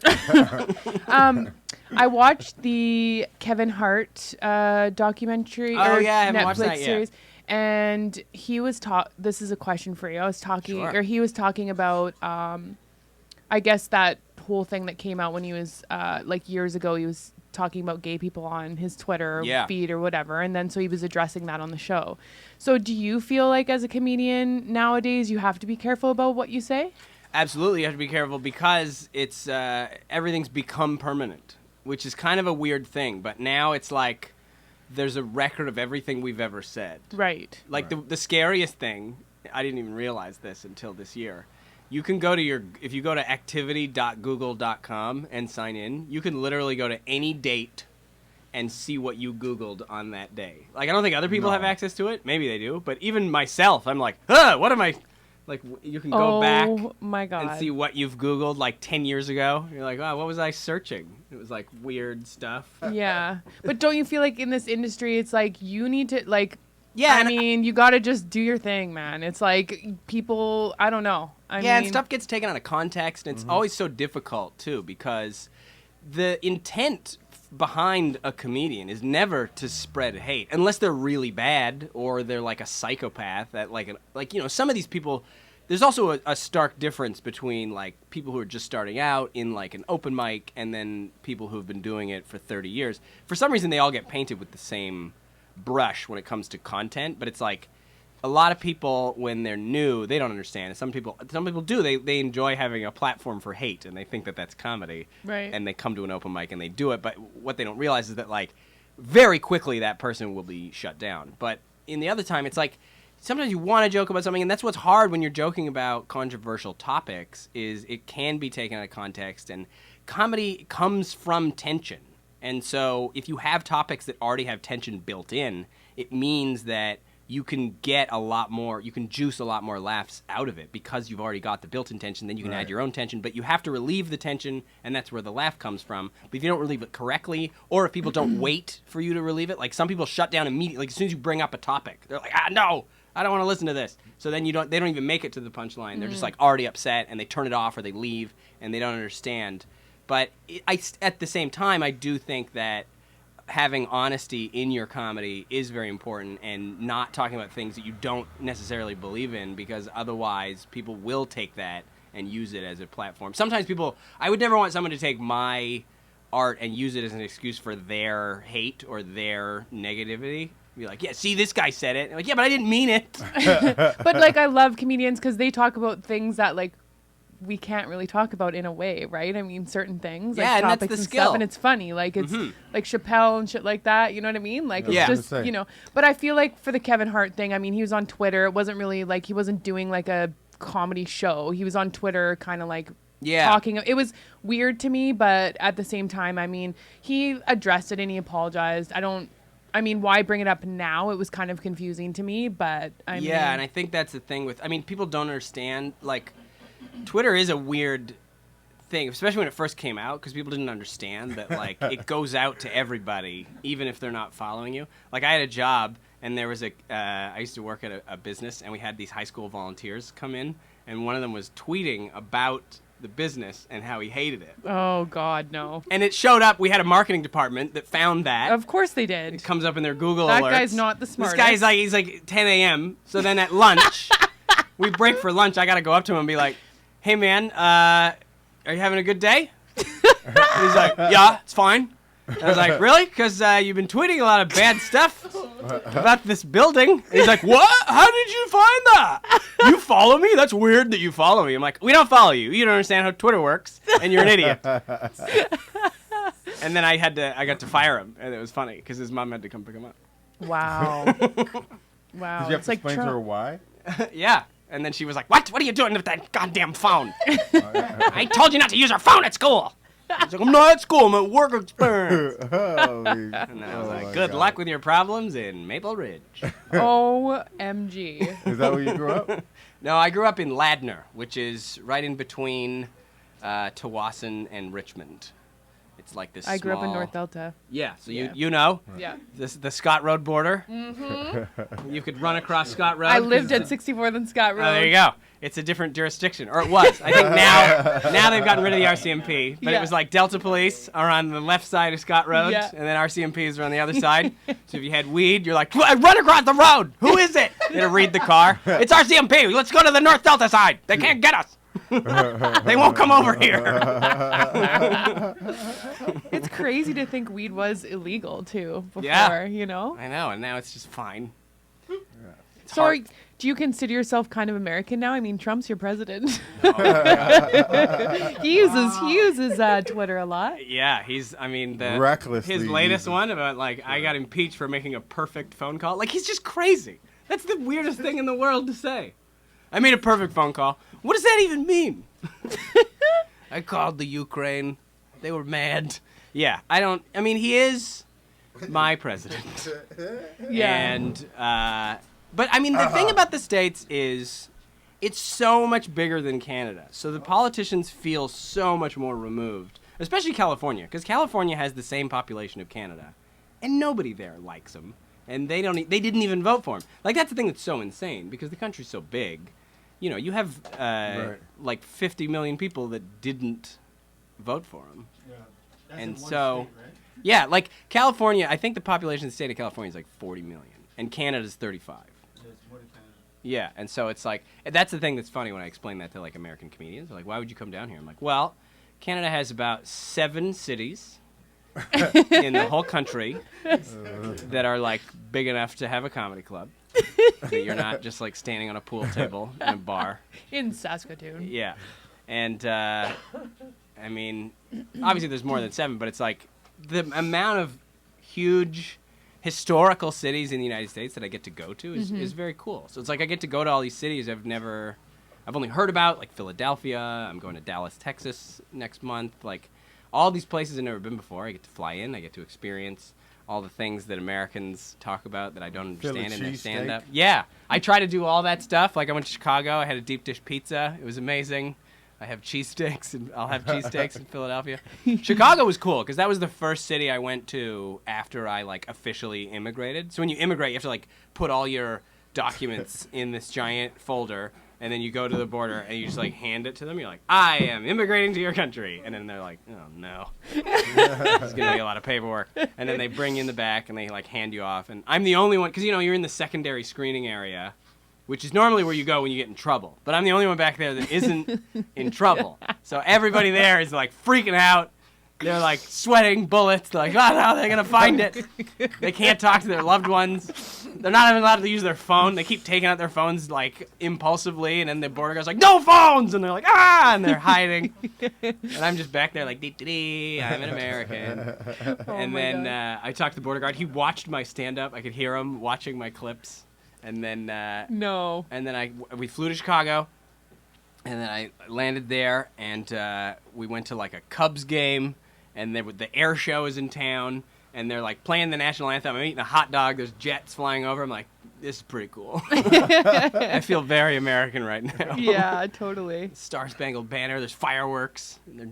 [SPEAKER 2] I watched the Kevin Hart documentary or
[SPEAKER 3] I haven't watched
[SPEAKER 2] Netflix
[SPEAKER 3] that yet.
[SPEAKER 2] series, and he was this is a question for you. He was talking about I guess that whole thing that came out when he was like years ago. He was talking about gay people on his Twitter feed or whatever, and then so he was addressing that on the show. So do you feel like as a comedian nowadays you have to be careful about what you say?
[SPEAKER 3] Absolutely, you have to be careful because it's everything's become permanent, which is kind of a weird thing. But now it's like there's a record of everything we've ever said.
[SPEAKER 2] Right.
[SPEAKER 3] Like the scariest thing, I didn't even realize this until this year. You can go to if you go to activity.google.com and sign in, you can literally go to any date and see what you Googled on that day. Like, I don't think other people have access to it. Maybe they do. But even myself, I'm like, what am I... Like, you can go back
[SPEAKER 2] my God.
[SPEAKER 3] and see what you've Googled, like, 10 years ago. You're like, what was I searching? It was, like, weird stuff.
[SPEAKER 2] Yeah. But don't you feel like in this industry, it's like you need to, like...
[SPEAKER 3] Yeah,
[SPEAKER 2] I mean, you got to just do your thing, man. It's like people, I don't know. I mean,
[SPEAKER 3] and stuff gets taken out of context, and it's always so difficult, too, because the intent behind a comedian is never to spread hate, unless they're really bad or they're like a psychopath. That some of these people, there's also a stark difference between like people who are just starting out in like an open mic and then people who've been doing it for 30 years. For some reason, they all get painted with the same brush when it comes to content, but it's like a lot of people when they're new, they don't understand. Some people do. They enjoy having a platform for hate, and they think that that's comedy.
[SPEAKER 2] Right.
[SPEAKER 3] And they come to an open mic and they do it, but what they don't realize is that like very quickly that person will be shut down. But in the other time, it's like sometimes you want to joke about something, and that's what's hard when you're joking about controversial topics is it can be taken out of context, and comedy comes from tension. And so if you have topics that already have tension built in, it means that you can get a lot more, you can juice a lot more laughs out of it because you've already got the built-in tension. Then you can add your own tension, but you have to relieve the tension, and that's where the laugh comes from. But if you don't relieve it correctly, or if people don't wait for you to relieve it, like some people shut down immediately, like as soon as you bring up a topic, they're like, no, I don't want to listen to this. So then they don't even make it to the punchline. They're just like already upset, and they turn it off or they leave, and they don't understand But at the same time, I do think that having honesty in your comedy is very important, and not talking about things that you don't necessarily believe in, because otherwise people will take that and use it as a platform. Sometimes I would never want someone to take my art and use it as an excuse for their hate or their negativity. Be like, yeah, see, this guy said it. I'm like, yeah, but I didn't mean it.
[SPEAKER 2] But like, I love comedians because they talk about things that like we can't really talk about in a way, right? I mean, certain things, like
[SPEAKER 3] and
[SPEAKER 2] topics
[SPEAKER 3] that's the
[SPEAKER 2] and
[SPEAKER 3] skill.
[SPEAKER 2] stuff, and it's funny. Like it's like Chappelle and shit like that. You know what I mean? Like it's just But I feel like for the Kevin Hart thing, I mean, he was on Twitter. It wasn't really like he wasn't doing like a comedy show. He was on Twitter, kind of like talking. It was weird to me, but at the same time, I mean, he addressed it and he apologized. I mean, why bring it up now? It was kind of confusing to me, but I mean,
[SPEAKER 3] and I think that's the thing with. I mean, people don't understand like. Twitter is a weird thing, especially when it first came out, because people didn't understand that, like, it goes out to everybody, even if they're not following you. Like, I had a job, and there was I used to work at a business, and we had these high school volunteers come in, and one of them was tweeting about the business and how he hated it.
[SPEAKER 2] Oh, God, no.
[SPEAKER 3] And it showed up. We had a marketing department that found that.
[SPEAKER 2] Of course they did.
[SPEAKER 3] It comes up in their Google
[SPEAKER 2] that
[SPEAKER 3] alerts.
[SPEAKER 2] That guy's not the smartest.
[SPEAKER 3] This guy's he's like 10 a.m., so then at lunch, we break for lunch, I got to go up to him and be like, hey, man, are you having a good day? And he's like, yeah, it's fine. And I was like, really? Because you've been tweeting a lot of bad stuff about this building. And he's like, what? How did you find that? You follow me? That's weird that you follow me. I'm like, we don't follow you. You don't understand how Twitter works, and you're an idiot. And then I got to fire him, and it was funny because his mom had to come pick him up.
[SPEAKER 2] Wow. Wow.
[SPEAKER 1] Did you have to explain to her why?
[SPEAKER 3] Yeah. And then she was like, what? What are you doing with that goddamn phone? I told you not to use our phone at school. I was like, I'm not at school. I'm at work experience. And then I was like, good luck with your problems in Maple Ridge.
[SPEAKER 2] OMG.
[SPEAKER 1] Is that where you grew up?
[SPEAKER 3] No, I grew up in Ladner, which is right in between Tawasin and Richmond. It's like this
[SPEAKER 2] I grew up in North Delta.
[SPEAKER 3] Yeah, so you know?
[SPEAKER 2] Yeah.
[SPEAKER 3] The Scott Road border. Mm-hmm. You could run across Scott Road.
[SPEAKER 2] I lived at 64th and Scott Road.
[SPEAKER 3] Oh, there you go. It's a different jurisdiction, or it was. I think now they've gotten rid of the RCMP, but it was like Delta Police are on the left side of Scott Road, and then RCMPs are on the other side. So if you had weed, you're like, run across the road. Who is it? You had to read the car. It's RCMP. Let's go to the North Delta side. They can't get us. They won't come over here.
[SPEAKER 2] It's crazy to think weed was illegal too before, you know?
[SPEAKER 3] I know, and now it's just fine.
[SPEAKER 2] So do you consider yourself kind of American now? I mean, Trump's your president. He uses Twitter a lot.
[SPEAKER 3] Yeah,
[SPEAKER 1] recklessly
[SPEAKER 3] his latest one about like I got impeached for making a perfect phone call. Like he's just crazy. That's the weirdest thing in the world to say. I made a perfect phone call. What does that even mean? I called the Ukraine. They were mad. Yeah, I mean, he is my president.
[SPEAKER 2] Yeah.
[SPEAKER 3] And, but I mean, the thing about the States is it's so much bigger than Canada. So the politicians feel so much more removed, especially California, because California has the same population of Canada, and nobody there likes him, and they didn't even vote for him. Like that's the thing that's so insane because the country's so big. You know, you have like 50 million people that didn't vote for him.
[SPEAKER 4] Yeah. That's
[SPEAKER 3] And
[SPEAKER 4] in one
[SPEAKER 3] so,
[SPEAKER 4] state, right?
[SPEAKER 3] yeah, like California, I think the population of the state of California is like 40 million, and Canada's 35.
[SPEAKER 4] Yeah, it's more than Canada.
[SPEAKER 3] Yeah, and so it's like, that's the thing that's funny when I explain that to like American comedians. They're like, why would you come down here? I'm like, well, Canada has about 7 cities in the whole country that are like big enough to have a comedy club. That you're not just like standing on a pool table in a bar.
[SPEAKER 2] In Saskatoon.
[SPEAKER 3] Yeah. And, I mean, obviously there's more than 7, but it's like the amount of huge historical cities in the United States that I get to go to is very cool. So it's like I get to go to all these cities I've only heard about, like Philadelphia. I'm going to Dallas, Texas next month. Like all these places I've never been before. I get to fly in. I get to experience all the things that Americans talk about that I don't understand in their stand-up. Yeah. I try to do all that stuff. Like I went to Chicago. I had a deep dish pizza. It was amazing. I have cheesesteaks, and I'll have cheesesteaks in Philadelphia. Chicago was cool because that was the first city I went to after I like officially immigrated. So when you immigrate, you have to like put all your documents in this giant folder, And then you go to the border and you just like hand it to them. You're like, I am immigrating to your country. And then they're like, oh no. It's going to be a lot of paperwork. And then they bring you in the back and they like hand you off. And I'm the only one, because you're in the secondary screening area, which is normally where you go when you get in trouble. But I'm the only one back there that isn't in trouble. So everybody there is like freaking out. They're like sweating bullets. They're like, oh no, they're going to find it. They can't talk to their loved ones. They're not even allowed to use their phone. They keep taking out their phones like impulsively. And then the border guard's like, no phones! And they're like, ah! And they're hiding. And I'm just back there like, dee-dee-dee, I'm an American. And then I talked to the border guard. He watched my stand-up. I could hear him watching my clips. And then
[SPEAKER 2] No.
[SPEAKER 3] And then we flew to Chicago. And then I landed there. And we went to like a Cubs game. And the air show is in town, and they're like playing the national anthem. I'm eating a hot dog. There's jets flying over. I'm like, this is pretty cool. I feel very American right now.
[SPEAKER 2] Yeah, totally.
[SPEAKER 3] Star Spangled Banner. There's fireworks. And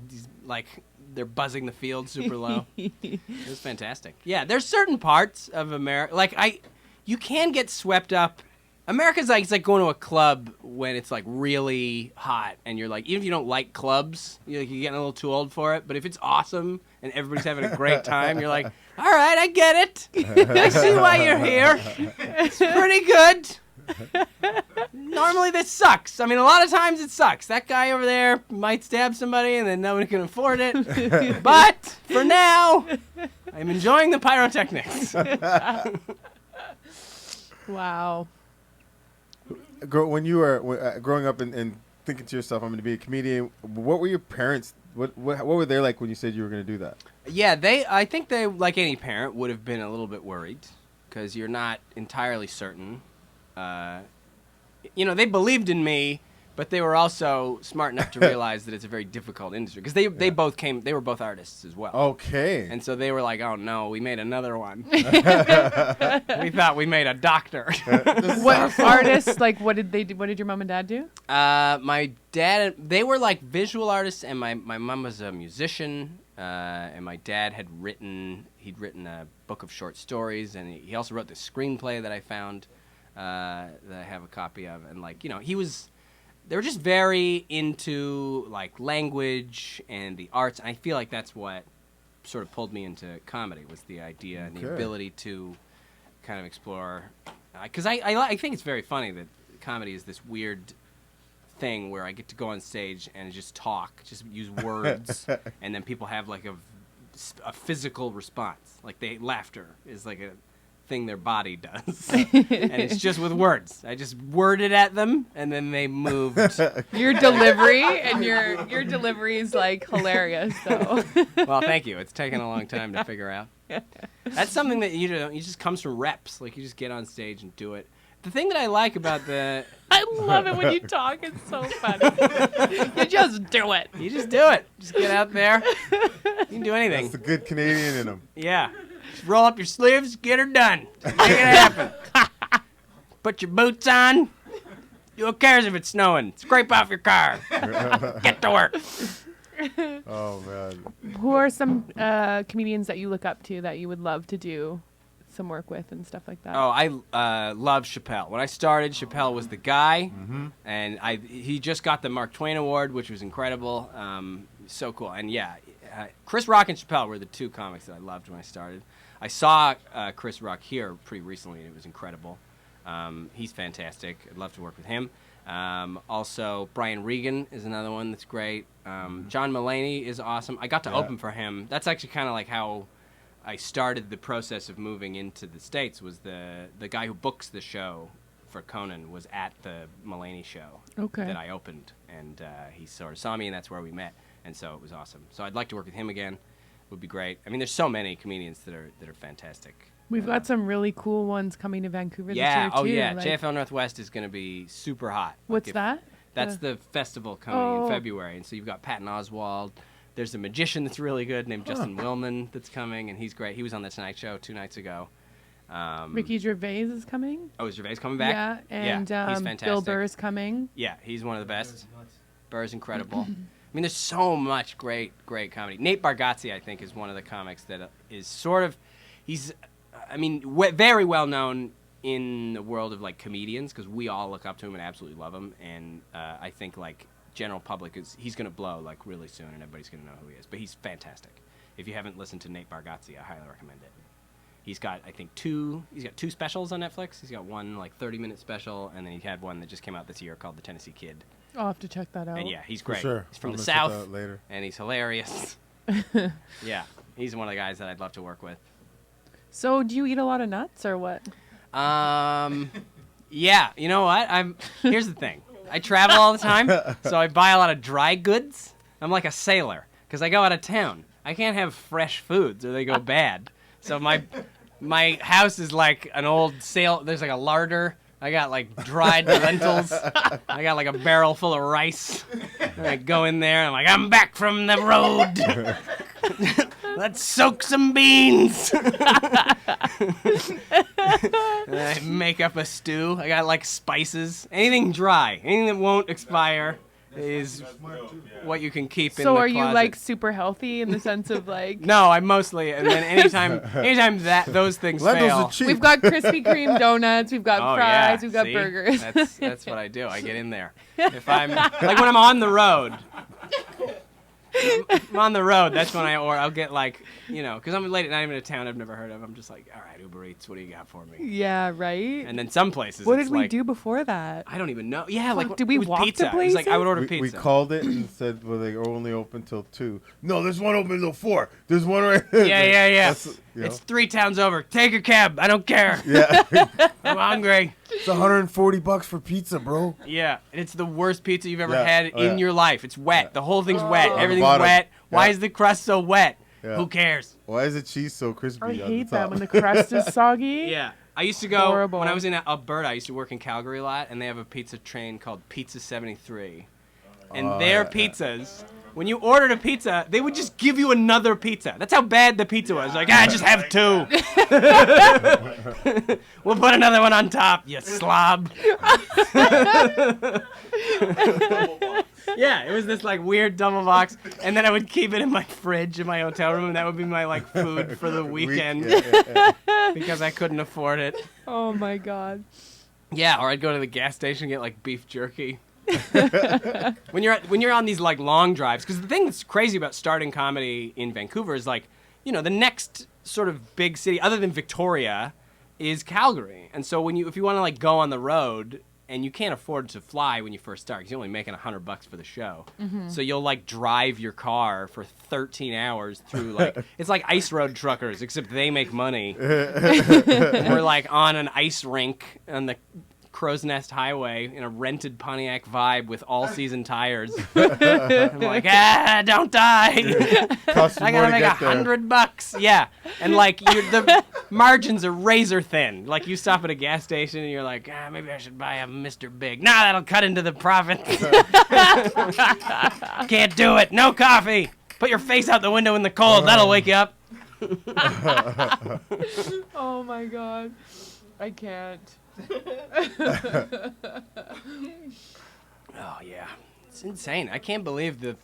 [SPEAKER 3] they're buzzing the field super low. It was fantastic. Yeah, there's certain parts of America you can get swept up. America's like, it's like going to a club when it's like really hot and you're like, even if you don't like clubs, you're getting a little too old for it. But if it's awesome and everybody's having a great time, you're like, all right, I get it. I see why you're here. It's pretty good. Normally this sucks. I mean, a lot of times it sucks. That guy over there might stab somebody and then nobody can afford it. But for now, I'm enjoying the pyrotechnics.
[SPEAKER 2] Wow.
[SPEAKER 1] When you were growing up and thinking to yourself, I'm going to be a comedian, what were your parents, what were they like when you said you were going to do that?
[SPEAKER 3] Yeah, I think they, like any parent, would have been a little bit worried because you're not entirely certain. They believed in me, but they were also smart enough to realize that it's a very difficult industry because they were both artists as well.
[SPEAKER 1] Okay.
[SPEAKER 3] And so they were like, oh no, we made another one. We thought we made a doctor.
[SPEAKER 2] What artists, like, what did your mom and dad do?
[SPEAKER 3] My dad, they were like visual artists, and my mom was a musician, and my dad he'd written a book of short stories, and he also wrote the screenplay that I found, that I have a copy of, and they were just very into like language and the arts, and I feel like that's what sort of pulled me into comedy, was the idea and the ability to kind of explore, because I think it's very funny that comedy is this weird thing where I get to go on stage and just just use words, and then people have like a physical response, like laughter is like a thing their body does, and it's just with words. I just worded at them, and then they moved.
[SPEAKER 2] Your delivery is like hilarious, though.
[SPEAKER 3] Well, thank you. It's taken a long time to figure out. That's something that you just comes from reps. Like you just get on stage and do it. The thing that I like about
[SPEAKER 2] I love it when you talk. It's so funny. You just do it.
[SPEAKER 3] You just do it. Just get out there. You can do anything.
[SPEAKER 1] That's the good Canadian in them.
[SPEAKER 3] Yeah. Just roll up your sleeves, get her done. Just make it happen. Put your boots on. Who cares if it's snowing? Scrape off your car. Get to work.
[SPEAKER 1] Oh, man.
[SPEAKER 2] Who are some comedians that you look up to that you would love to do some work with and stuff like that?
[SPEAKER 3] Oh, I love Chappelle. When I started, Chappelle was the guy, and he just got the Mark Twain Award, which was incredible. So cool. And yeah, Chris Rock and Chappelle were the two comics that I loved when I started. I saw Chris Rock here pretty recently, and it was incredible. He's fantastic. I'd love to work with him. Also, Brian Regan is another one that's great. John Mulaney is awesome. I got to open for him. That's actually kind of like how I started the process of moving into the States. Was the guy who books the show for Conan was at the Mulaney show that I opened, and he sort of saw me, and that's where we met, and so it was awesome. So I'd like to work with him again. Would be great. I mean, there's so many comedians that are fantastic.
[SPEAKER 2] We've got some really cool ones coming to Vancouver this year, too.
[SPEAKER 3] Oh, yeah. JFL Northwest is going to be super hot.
[SPEAKER 2] What's that?
[SPEAKER 3] That's the festival coming in February. And so you've got Patton Oswalt. There's a magician that's really good named Justin Willman that's coming, and he's great. He was on The Tonight Show 2 nights ago.
[SPEAKER 2] Ricky Gervais is coming.
[SPEAKER 3] Oh, is Gervais coming back?
[SPEAKER 2] Yeah, and
[SPEAKER 3] he's fantastic.
[SPEAKER 2] Bill Burr's coming.
[SPEAKER 3] Yeah, he's one of the best. Burr's incredible. I mean, there's so much great comedy. Nate Bargatze, I think, is one of the comics that is sort of, very well known in the world of like comedians, because we all look up to him and absolutely love him, and I think like general public he's gonna blow like really soon, and everybody's gonna know who he is. But he's fantastic. If you haven't listened to Nate Bargatze, I highly recommend it. He's got two specials on Netflix. He's got one like 30-minute special, and then he had one that just came out this year called The Tennessee Kid.
[SPEAKER 2] I'll have to check that out.
[SPEAKER 3] And yeah, he's great.
[SPEAKER 1] sure.
[SPEAKER 3] He's from
[SPEAKER 1] I'm
[SPEAKER 3] the
[SPEAKER 1] gonna check that
[SPEAKER 3] South,
[SPEAKER 1] out later.
[SPEAKER 3] and he's hilarious. Yeah, he's one of the guys that I'd love to work with.
[SPEAKER 2] So do you eat a lot of nuts or what?
[SPEAKER 3] Yeah, you know what? Here's the thing. I travel all the time, so I buy a lot of dry goods. I'm like a sailor, because I go out of town. I can't have fresh foods or they go bad. So my house is like an old sail. There's like a larder. I got like dried lentils. I got like a barrel full of rice. And I go in there and I'm like, I'm back from the road. Let's soak some beans. And I make up a stew. I got like spices. Anything dry. Anything that won't expire is what you can keep in the
[SPEAKER 2] So
[SPEAKER 3] closet.
[SPEAKER 2] are you like super healthy in the sense of like?
[SPEAKER 3] No, I'm mostly, and then anytime that those things
[SPEAKER 1] Lentils
[SPEAKER 3] fail.
[SPEAKER 1] are cheap.
[SPEAKER 2] We've got Krispy Kreme donuts, we've got fries, we've got
[SPEAKER 3] see?
[SPEAKER 2] burgers.
[SPEAKER 3] That's what I do. I get in there. If I'm like when I'm on the road. If I'm on the road, that's when I'll get like, because I'm late at night, I'm in a town I've never heard of. I'm just like, all right, Uber Eats, what do you got for me?
[SPEAKER 2] Yeah, right?
[SPEAKER 3] And then some places,
[SPEAKER 2] What
[SPEAKER 3] it's
[SPEAKER 2] did we
[SPEAKER 3] like,
[SPEAKER 2] do before that?
[SPEAKER 3] I don't even know. Yeah,
[SPEAKER 2] Fuck,
[SPEAKER 3] like
[SPEAKER 2] did we
[SPEAKER 3] it was
[SPEAKER 2] walk to
[SPEAKER 3] pizza. It was like I would order
[SPEAKER 1] We
[SPEAKER 3] pizza.
[SPEAKER 1] called it and said, well, they are only open till 2. No, there's one open till 4. There's one right
[SPEAKER 3] Yeah.
[SPEAKER 1] That's,
[SPEAKER 3] It's 3 towns over. Take a cab. I don't care.
[SPEAKER 1] Yeah.
[SPEAKER 3] I'm hungry.
[SPEAKER 1] It's $140 for pizza, bro.
[SPEAKER 3] Yeah, and it's the worst pizza you've ever
[SPEAKER 1] Yeah.
[SPEAKER 3] had
[SPEAKER 1] Oh,
[SPEAKER 3] in
[SPEAKER 1] yeah.
[SPEAKER 3] your life. It's wet. The whole thing's wet.
[SPEAKER 1] On the
[SPEAKER 3] Everything's
[SPEAKER 1] bottom.
[SPEAKER 3] wet. Why
[SPEAKER 1] Yeah.
[SPEAKER 3] is the crust so wet?
[SPEAKER 1] Yeah.
[SPEAKER 3] Who cares?
[SPEAKER 1] Why is the cheese so crispy?
[SPEAKER 2] I
[SPEAKER 1] on the
[SPEAKER 2] hate that
[SPEAKER 1] top?
[SPEAKER 2] when the crust is soggy.
[SPEAKER 3] Yeah. I used to go,
[SPEAKER 2] Horrible.
[SPEAKER 3] when I was in Alberta, I used to work in Calgary a lot, and they have a pizza train called Pizza 73. And their pizzas, when you ordered a pizza, they would just give you another pizza. That's how bad the pizza was. Like, just have 2. We'll put another one on top, you slob. Yeah, it was this like weird double box, and then I would keep it in my fridge in my hotel room, and that would be my like food for the weekend because I couldn't afford it.
[SPEAKER 2] Oh my god.
[SPEAKER 3] Yeah, or I'd go to the gas station and get like beef jerky. When you're on these like long drives, because the thing that's crazy about starting comedy in Vancouver is like, the next sort of big city other than Victoria is Calgary, and so if you want to like go on the road. And you can't afford to fly when you first start because you're only making $100 for the show. Mm-hmm. So you'll like drive your car for 13 hours through like it's like ice road truckers except they make money. We're like on an ice rink on the Crow's Nest Highway in a rented Pontiac Vibe with all-season tires. I'm like, don't die.
[SPEAKER 1] Costs you
[SPEAKER 3] I
[SPEAKER 1] more
[SPEAKER 3] gotta
[SPEAKER 1] to
[SPEAKER 3] make
[SPEAKER 1] get there.
[SPEAKER 3] $100. Yeah, and like the margins are razor thin. Like you stop at a gas station and you're like, maybe I should buy a Mr. Big. Nah, that'll cut into the profit. Can't do it. No coffee. Put your face out the window in the cold. That'll wake you up.
[SPEAKER 2] Oh my god. I can't.
[SPEAKER 3] Oh yeah, it's insane. I can't believe the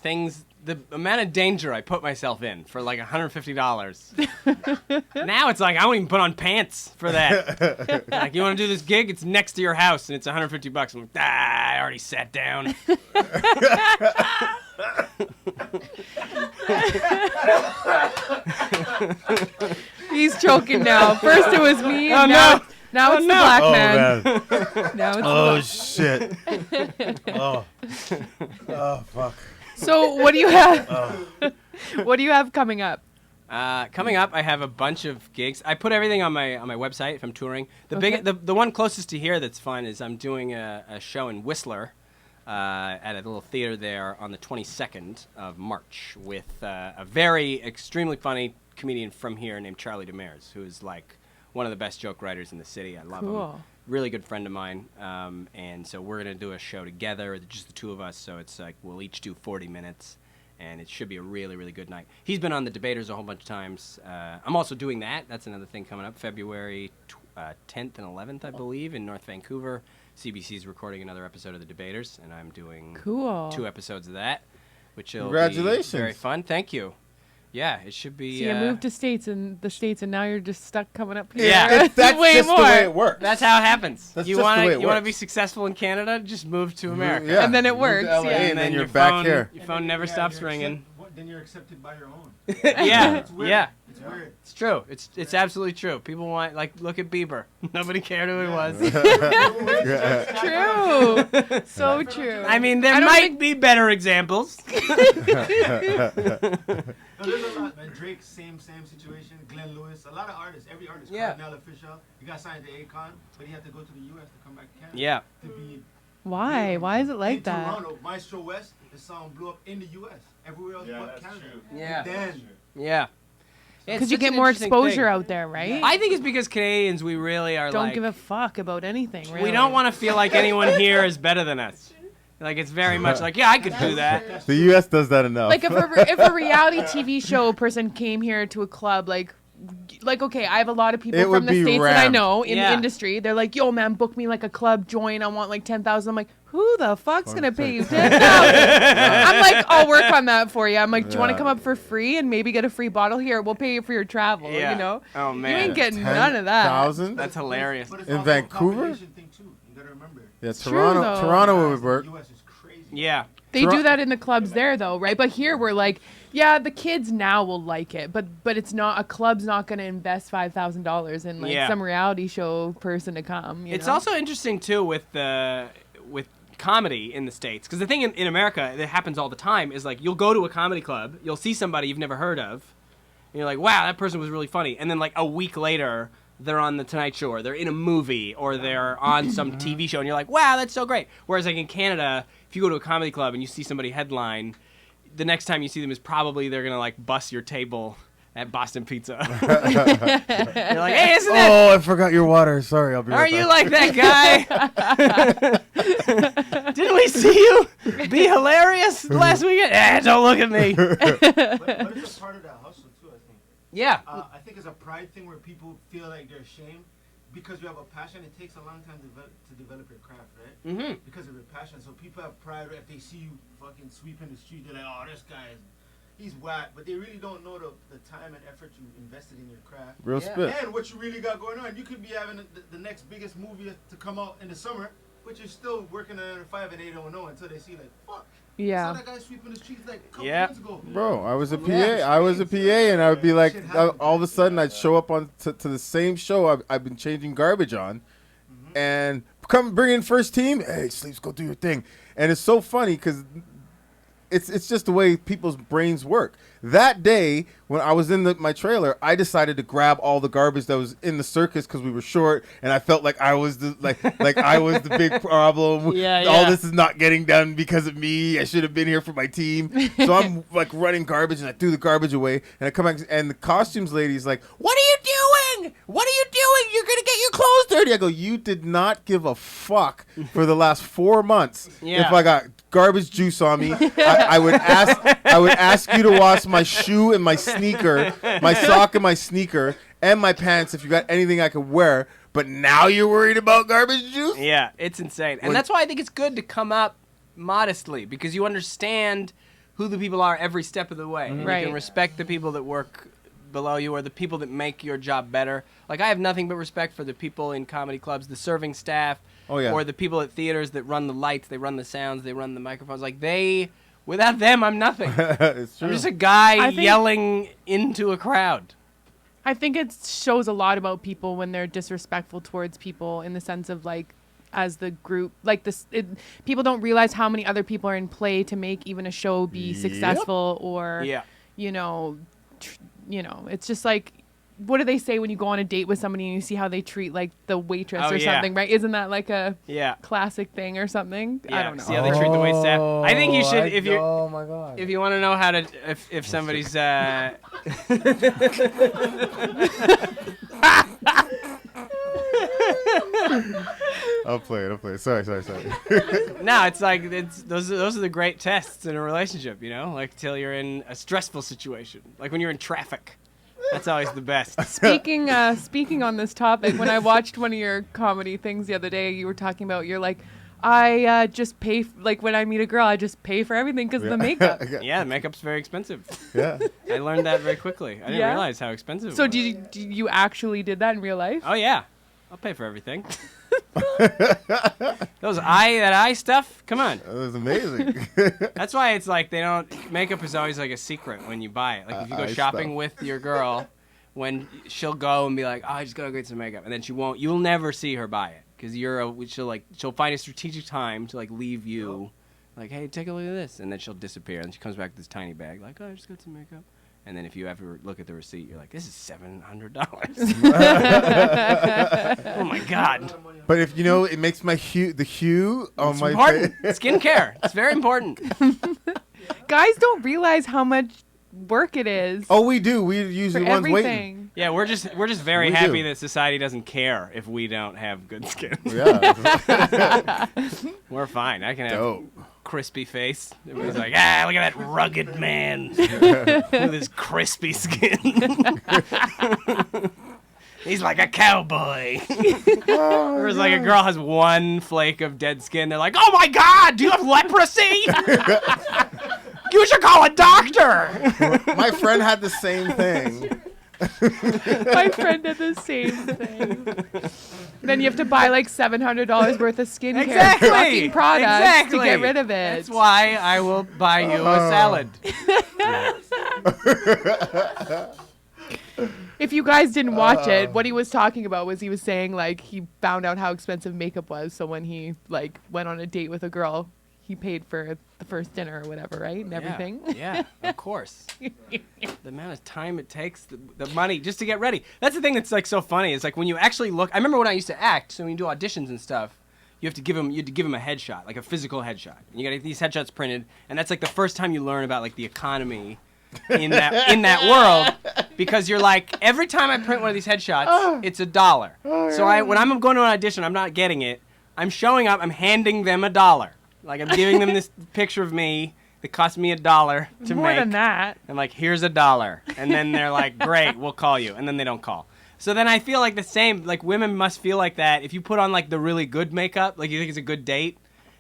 [SPEAKER 3] amount of danger I put myself in for like $150. Now it's like I won't even put on pants for that. Like, you want to do this gig? It's next to your house and it's $150. I'm like, I already sat down.
[SPEAKER 2] He's choking now. First it was me,
[SPEAKER 3] Oh,
[SPEAKER 2] and
[SPEAKER 3] no.
[SPEAKER 2] now it's
[SPEAKER 3] no.
[SPEAKER 2] the black
[SPEAKER 1] Oh,
[SPEAKER 2] man.
[SPEAKER 1] man.
[SPEAKER 2] Now it's
[SPEAKER 1] Oh, shit. Oh, fuck.
[SPEAKER 2] So what do you have? What do you have coming up?
[SPEAKER 3] Coming up, I have a bunch of gigs. I put everything on my website if I'm touring.
[SPEAKER 2] Okay.
[SPEAKER 3] The one closest to here that's fun is I'm doing a show in Whistler at a little theater there on the 22nd of March with a very extremely funny comedian from here named Charlie Demers, who is like one of the best joke writers in the city. I love
[SPEAKER 2] Cool.
[SPEAKER 3] him. Really good friend of mine. And so we're going to do a show together, just the two of us. So it's like we'll each do 40 minutes. And it should be a really, really good night. He's been on The Debaters a whole bunch of times. I'm also doing that. That's another thing coming up. February 10th and 11th, I believe, in North Vancouver. CBC's recording another episode of The Debaters, and I'm doing
[SPEAKER 2] Cool.
[SPEAKER 3] 2 episodes of that, which will
[SPEAKER 1] Congratulations.
[SPEAKER 3] be very fun. Thank you. Yeah, it should be.
[SPEAKER 2] So you moved to States and now you're just stuck coming up here.
[SPEAKER 3] Yeah.
[SPEAKER 1] That's
[SPEAKER 2] way
[SPEAKER 1] just
[SPEAKER 2] more.
[SPEAKER 1] the way it works.
[SPEAKER 3] That's how it happens.
[SPEAKER 1] That's
[SPEAKER 3] You
[SPEAKER 1] just
[SPEAKER 3] want
[SPEAKER 1] the way
[SPEAKER 3] to
[SPEAKER 1] it
[SPEAKER 3] you want to
[SPEAKER 1] works.
[SPEAKER 3] be successful in Canada? Just move to America.
[SPEAKER 1] Yeah.
[SPEAKER 2] And then it
[SPEAKER 1] Move to
[SPEAKER 2] works,
[SPEAKER 1] LA,
[SPEAKER 2] yeah.
[SPEAKER 1] and then you're
[SPEAKER 3] your
[SPEAKER 1] back
[SPEAKER 3] phone,
[SPEAKER 1] here.
[SPEAKER 3] Your phone never stops ringing.
[SPEAKER 4] Then you're accepted by your own.
[SPEAKER 3] Yeah,
[SPEAKER 4] It's weird.
[SPEAKER 3] yeah.
[SPEAKER 4] It's weird.
[SPEAKER 3] It's true. It's absolutely true. People want look at Bieber. Nobody cared who he was.
[SPEAKER 2] True. So true.
[SPEAKER 3] I mean, there
[SPEAKER 2] I don't
[SPEAKER 3] might
[SPEAKER 2] think-
[SPEAKER 3] be better examples.
[SPEAKER 4] No, there's a lot, man. Drake, same situation. Glenn Lewis, a lot of artists. Every artist.
[SPEAKER 3] Yeah.
[SPEAKER 4] Cardinal Official. He got signed to Akon, but he had to go to the U.S. to come back to Canada.
[SPEAKER 3] Yeah.
[SPEAKER 4] To be
[SPEAKER 2] Why? Why is it like
[SPEAKER 4] in
[SPEAKER 2] that?
[SPEAKER 4] Toronto, Maestro West, the song blew up in the U.S. Everywhere else but Canada.
[SPEAKER 3] Yeah.
[SPEAKER 4] Then
[SPEAKER 3] Yeah. It's
[SPEAKER 2] Because you
[SPEAKER 3] such
[SPEAKER 2] get
[SPEAKER 3] an
[SPEAKER 2] more
[SPEAKER 3] interesting
[SPEAKER 2] exposure
[SPEAKER 3] thing.
[SPEAKER 2] out there, right?
[SPEAKER 3] I think it's because Canadians, we really are
[SPEAKER 2] don't
[SPEAKER 3] like,
[SPEAKER 2] give a fuck about anything, really.
[SPEAKER 3] we don't want to feel like anyone here is better than us. Like, it's very much like, yeah, I could do that.
[SPEAKER 1] The U.S. does that enough.
[SPEAKER 2] Like if a reality TV show person came here to a club, like okay, I have a lot of people
[SPEAKER 1] It
[SPEAKER 2] from
[SPEAKER 1] would
[SPEAKER 2] the
[SPEAKER 1] be
[SPEAKER 2] States that I
[SPEAKER 1] rammed.
[SPEAKER 2] know in
[SPEAKER 3] Yeah.
[SPEAKER 2] the industry. They're like, yo, man, book me like a club join. I want like 10,000. I'm like, who the fuck's gonna pay you 10,000? I'm like, I'll work on that for you. I'm like, do you want to
[SPEAKER 1] Yeah.
[SPEAKER 2] come up for free and maybe get a free bottle here? We'll pay you for your travel.
[SPEAKER 3] Yeah.
[SPEAKER 2] You know,
[SPEAKER 3] Oh,
[SPEAKER 2] you
[SPEAKER 3] man.
[SPEAKER 2] ain't getting none of that.
[SPEAKER 1] 10,000?
[SPEAKER 3] That's hilarious.
[SPEAKER 4] But it's
[SPEAKER 1] In
[SPEAKER 4] also a
[SPEAKER 1] Vancouver?
[SPEAKER 4] population thing too. You gotta remember.
[SPEAKER 1] Yeah,
[SPEAKER 2] true,
[SPEAKER 1] Toronto.
[SPEAKER 2] though.
[SPEAKER 1] Toronto would work.
[SPEAKER 4] The U.S. is crazy.
[SPEAKER 3] Yeah.
[SPEAKER 2] They do that in the clubs there, though, right? But here we're like, yeah, the kids now will like it, but it's not a club's not going to invest $5,000 in like
[SPEAKER 3] Yeah.
[SPEAKER 2] some reality show person to come. You
[SPEAKER 3] It's
[SPEAKER 2] know?
[SPEAKER 3] also interesting too with comedy in the States, because the thing in America that happens all the time is like you'll go to a comedy club, you'll see somebody you've never heard of, and you're like, wow, that person was really funny, and then like a week later they're on the Tonight Show, or they're in a movie, or they're on some TV show, and you're like, wow, that's so great. Whereas like in Canada, if you go to a comedy club and you see somebody headline, the next time you see them is probably they're gonna like bust your table at Boston Pizza. You're like, hey, isn't that?
[SPEAKER 1] Oh, I forgot your water. Sorry, I'll be
[SPEAKER 3] Are
[SPEAKER 1] right
[SPEAKER 3] you
[SPEAKER 1] back.
[SPEAKER 3] like that guy? Didn't we see you be hilarious last weekend? Don't look at me.
[SPEAKER 4] But it's a part of that hustle too, I think.
[SPEAKER 3] Yeah.
[SPEAKER 4] I think it's a pride thing where people feel like they're ashamed because you have a passion. It takes a long time to develop your craft, right?
[SPEAKER 3] Mm-hmm.
[SPEAKER 4] Because of your passion. So people have pride if they see you fucking sweeping the street. They're like, oh, this guy he's whack. But they really don't know the time and effort you invested in your craft.
[SPEAKER 1] Real
[SPEAKER 3] Yeah.
[SPEAKER 1] spit.
[SPEAKER 4] And what you really got going on. You could be having the next biggest movie to come out in the summer, but you're still working on 5 and they don't know until they see like, fuck.
[SPEAKER 2] Yeah.
[SPEAKER 4] I saw that guy sweeping the streets like a couple
[SPEAKER 3] Yeah.
[SPEAKER 4] months ago.
[SPEAKER 1] Bro, I was a PA.
[SPEAKER 3] Yeah.
[SPEAKER 1] I was a PA, and I would be like,
[SPEAKER 4] Shit happens.
[SPEAKER 1] all of a sudden, I'd show up on to the same show I've been changing garbage on, and come bring in first team. Hey, Sleeps, go do your thing. And it's so funny because it's just the way people's brains work. That day, when I was in my trailer, I decided to grab all the garbage that was in the circus because we were short, and I felt like I was the like I was the big problem.
[SPEAKER 3] Yeah,
[SPEAKER 1] All
[SPEAKER 3] yeah.
[SPEAKER 1] this is not getting done because of me. I should have been here for my team. So I'm like running garbage, and I threw the garbage away, and I come back, and the costumes lady's like, "What are you doing? What are you doing? You're gonna get your clothes dirty." I go, "You did not give a fuck for the last 4 months.
[SPEAKER 3] Yeah.
[SPEAKER 1] If I got garbage juice on me, I would ask you to wash my shoe and my sneaker, my sock and my sneaker, and my pants if you got anything I could wear. But now you're worried about garbage juice?"
[SPEAKER 3] Yeah, it's insane. And
[SPEAKER 1] When-
[SPEAKER 3] that's why I think it's good to come up modestly, because you understand who the people are every step of the way. And
[SPEAKER 2] Right.
[SPEAKER 3] you can respect the people that work below you or the people that make your job better. Like, I have nothing but respect for the people in comedy clubs, the serving staff,
[SPEAKER 1] Oh, yeah.
[SPEAKER 3] or the people at theaters that run the lights, they run the sounds, they run the microphones. Like, without them, I'm nothing.
[SPEAKER 1] It's true.
[SPEAKER 3] I'm just a guy
[SPEAKER 2] I think-
[SPEAKER 3] yelling into a crowd.
[SPEAKER 2] I think it shows a lot about people when they're disrespectful towards people in the sense of like, as the group, like this, people don't realize how many other people are in play to make even a show be
[SPEAKER 1] Yep.
[SPEAKER 2] successful or,
[SPEAKER 3] Yeah.
[SPEAKER 2] you know, it's just like, what do they say when you go on a date with somebody and you see how they treat like the waitress
[SPEAKER 3] Oh,
[SPEAKER 2] or
[SPEAKER 3] yeah.
[SPEAKER 2] something, right? Isn't that like a
[SPEAKER 3] Yeah.
[SPEAKER 2] classic thing or something?
[SPEAKER 3] Yeah.
[SPEAKER 2] I don't know.
[SPEAKER 3] See how they treat the wait staff. I think you should, if you're,
[SPEAKER 1] Oh my god.
[SPEAKER 3] if you want to know how to, if somebody's,
[SPEAKER 1] I'll play it. Sorry.
[SPEAKER 3] no, it's like those are the great tests in a relationship, you know, like till you're in a stressful situation, like when you're in traffic. That's always the best.
[SPEAKER 2] Speaking on this topic, when I watched one of your comedy things the other day, you were talking about you're like, I just pay, like when I meet a girl, I just pay for everything because of the makeup.
[SPEAKER 3] Yeah, makeup's very expensive.
[SPEAKER 1] Yeah.
[SPEAKER 3] I learned that very quickly. I didn't
[SPEAKER 2] Yeah?
[SPEAKER 3] realize how expensive it
[SPEAKER 2] So
[SPEAKER 3] was.
[SPEAKER 2] do you actually did that in real life?
[SPEAKER 3] Oh, yeah. I'll pay for everything. Those eye stuff, come on.
[SPEAKER 1] That was amazing.
[SPEAKER 3] That's why it's like they don't, makeup is always like a secret when you buy it. Like if you go
[SPEAKER 1] Eye
[SPEAKER 3] shopping
[SPEAKER 1] stuff.
[SPEAKER 3] with your girl, when she'll go and be like, oh, I just gotta get some makeup. And then you'll never see her buy it. Because she'll find a strategic time to like leave you, like, hey, take a look at this. And then she'll disappear. And she comes back with this tiny bag, like, oh, I just got some makeup. And then if you ever look at the receipt, you're like, this is $700. Oh my God.
[SPEAKER 1] But if you know, it makes the hue on
[SPEAKER 3] It's
[SPEAKER 1] my
[SPEAKER 3] important.
[SPEAKER 1] face.
[SPEAKER 3] Skincare. It's very important.
[SPEAKER 2] Guys don't realize how much work it is
[SPEAKER 1] Oh, we do. We
[SPEAKER 2] for
[SPEAKER 1] usually ones waiting.
[SPEAKER 2] everything.
[SPEAKER 3] Yeah, we're just very
[SPEAKER 1] We
[SPEAKER 3] happy
[SPEAKER 1] do.
[SPEAKER 3] that society doesn't care if we don't have good skin.
[SPEAKER 1] Yeah.
[SPEAKER 3] We're fine. I can have
[SPEAKER 1] Dope.
[SPEAKER 3] crispy face. Everybody's like, ah, look at that rugged man with his crispy skin. He's like a cowboy. Whereas like a girl has one flake of dead skin, they're like, oh my God, do you have leprosy? You should call a doctor.
[SPEAKER 1] My friend had the same thing.
[SPEAKER 2] My friend did the same thing. Then you have to buy like $700 worth of skincare
[SPEAKER 3] Exactly.
[SPEAKER 2] fucking products
[SPEAKER 3] Exactly.
[SPEAKER 2] to get rid of it.
[SPEAKER 3] That's why I will buy you a salad.
[SPEAKER 2] If you guys didn't watch it, what he was talking about was he was saying like he found out how expensive makeup was, so when he like went on a date with a girl, he paid for the first dinner or whatever, right? And everything.
[SPEAKER 3] Yeah, of course. The amount of time it takes, the money just to get ready. That's the thing that's like so funny. Is like when you actually look. I remember when I used to act. So when you do auditions and stuff, you had to give them a headshot, like a physical headshot. And you got to get these headshots printed, and that's like the first time you learn about like the economy in that world, because you're like, every time I print one of these headshots, it's $1. So when I'm going to an audition, I'm not getting it. I'm showing up. I'm handing them $1. Like I'm giving them this picture of me that cost me $1 to
[SPEAKER 2] More
[SPEAKER 3] make.
[SPEAKER 2] than that.
[SPEAKER 3] I'm like, here's $1, and then they're like, great, we'll call you, and then they don't call. So then I feel like the same. Like women must feel like that if you put on like the really good makeup, like you think it's a good date,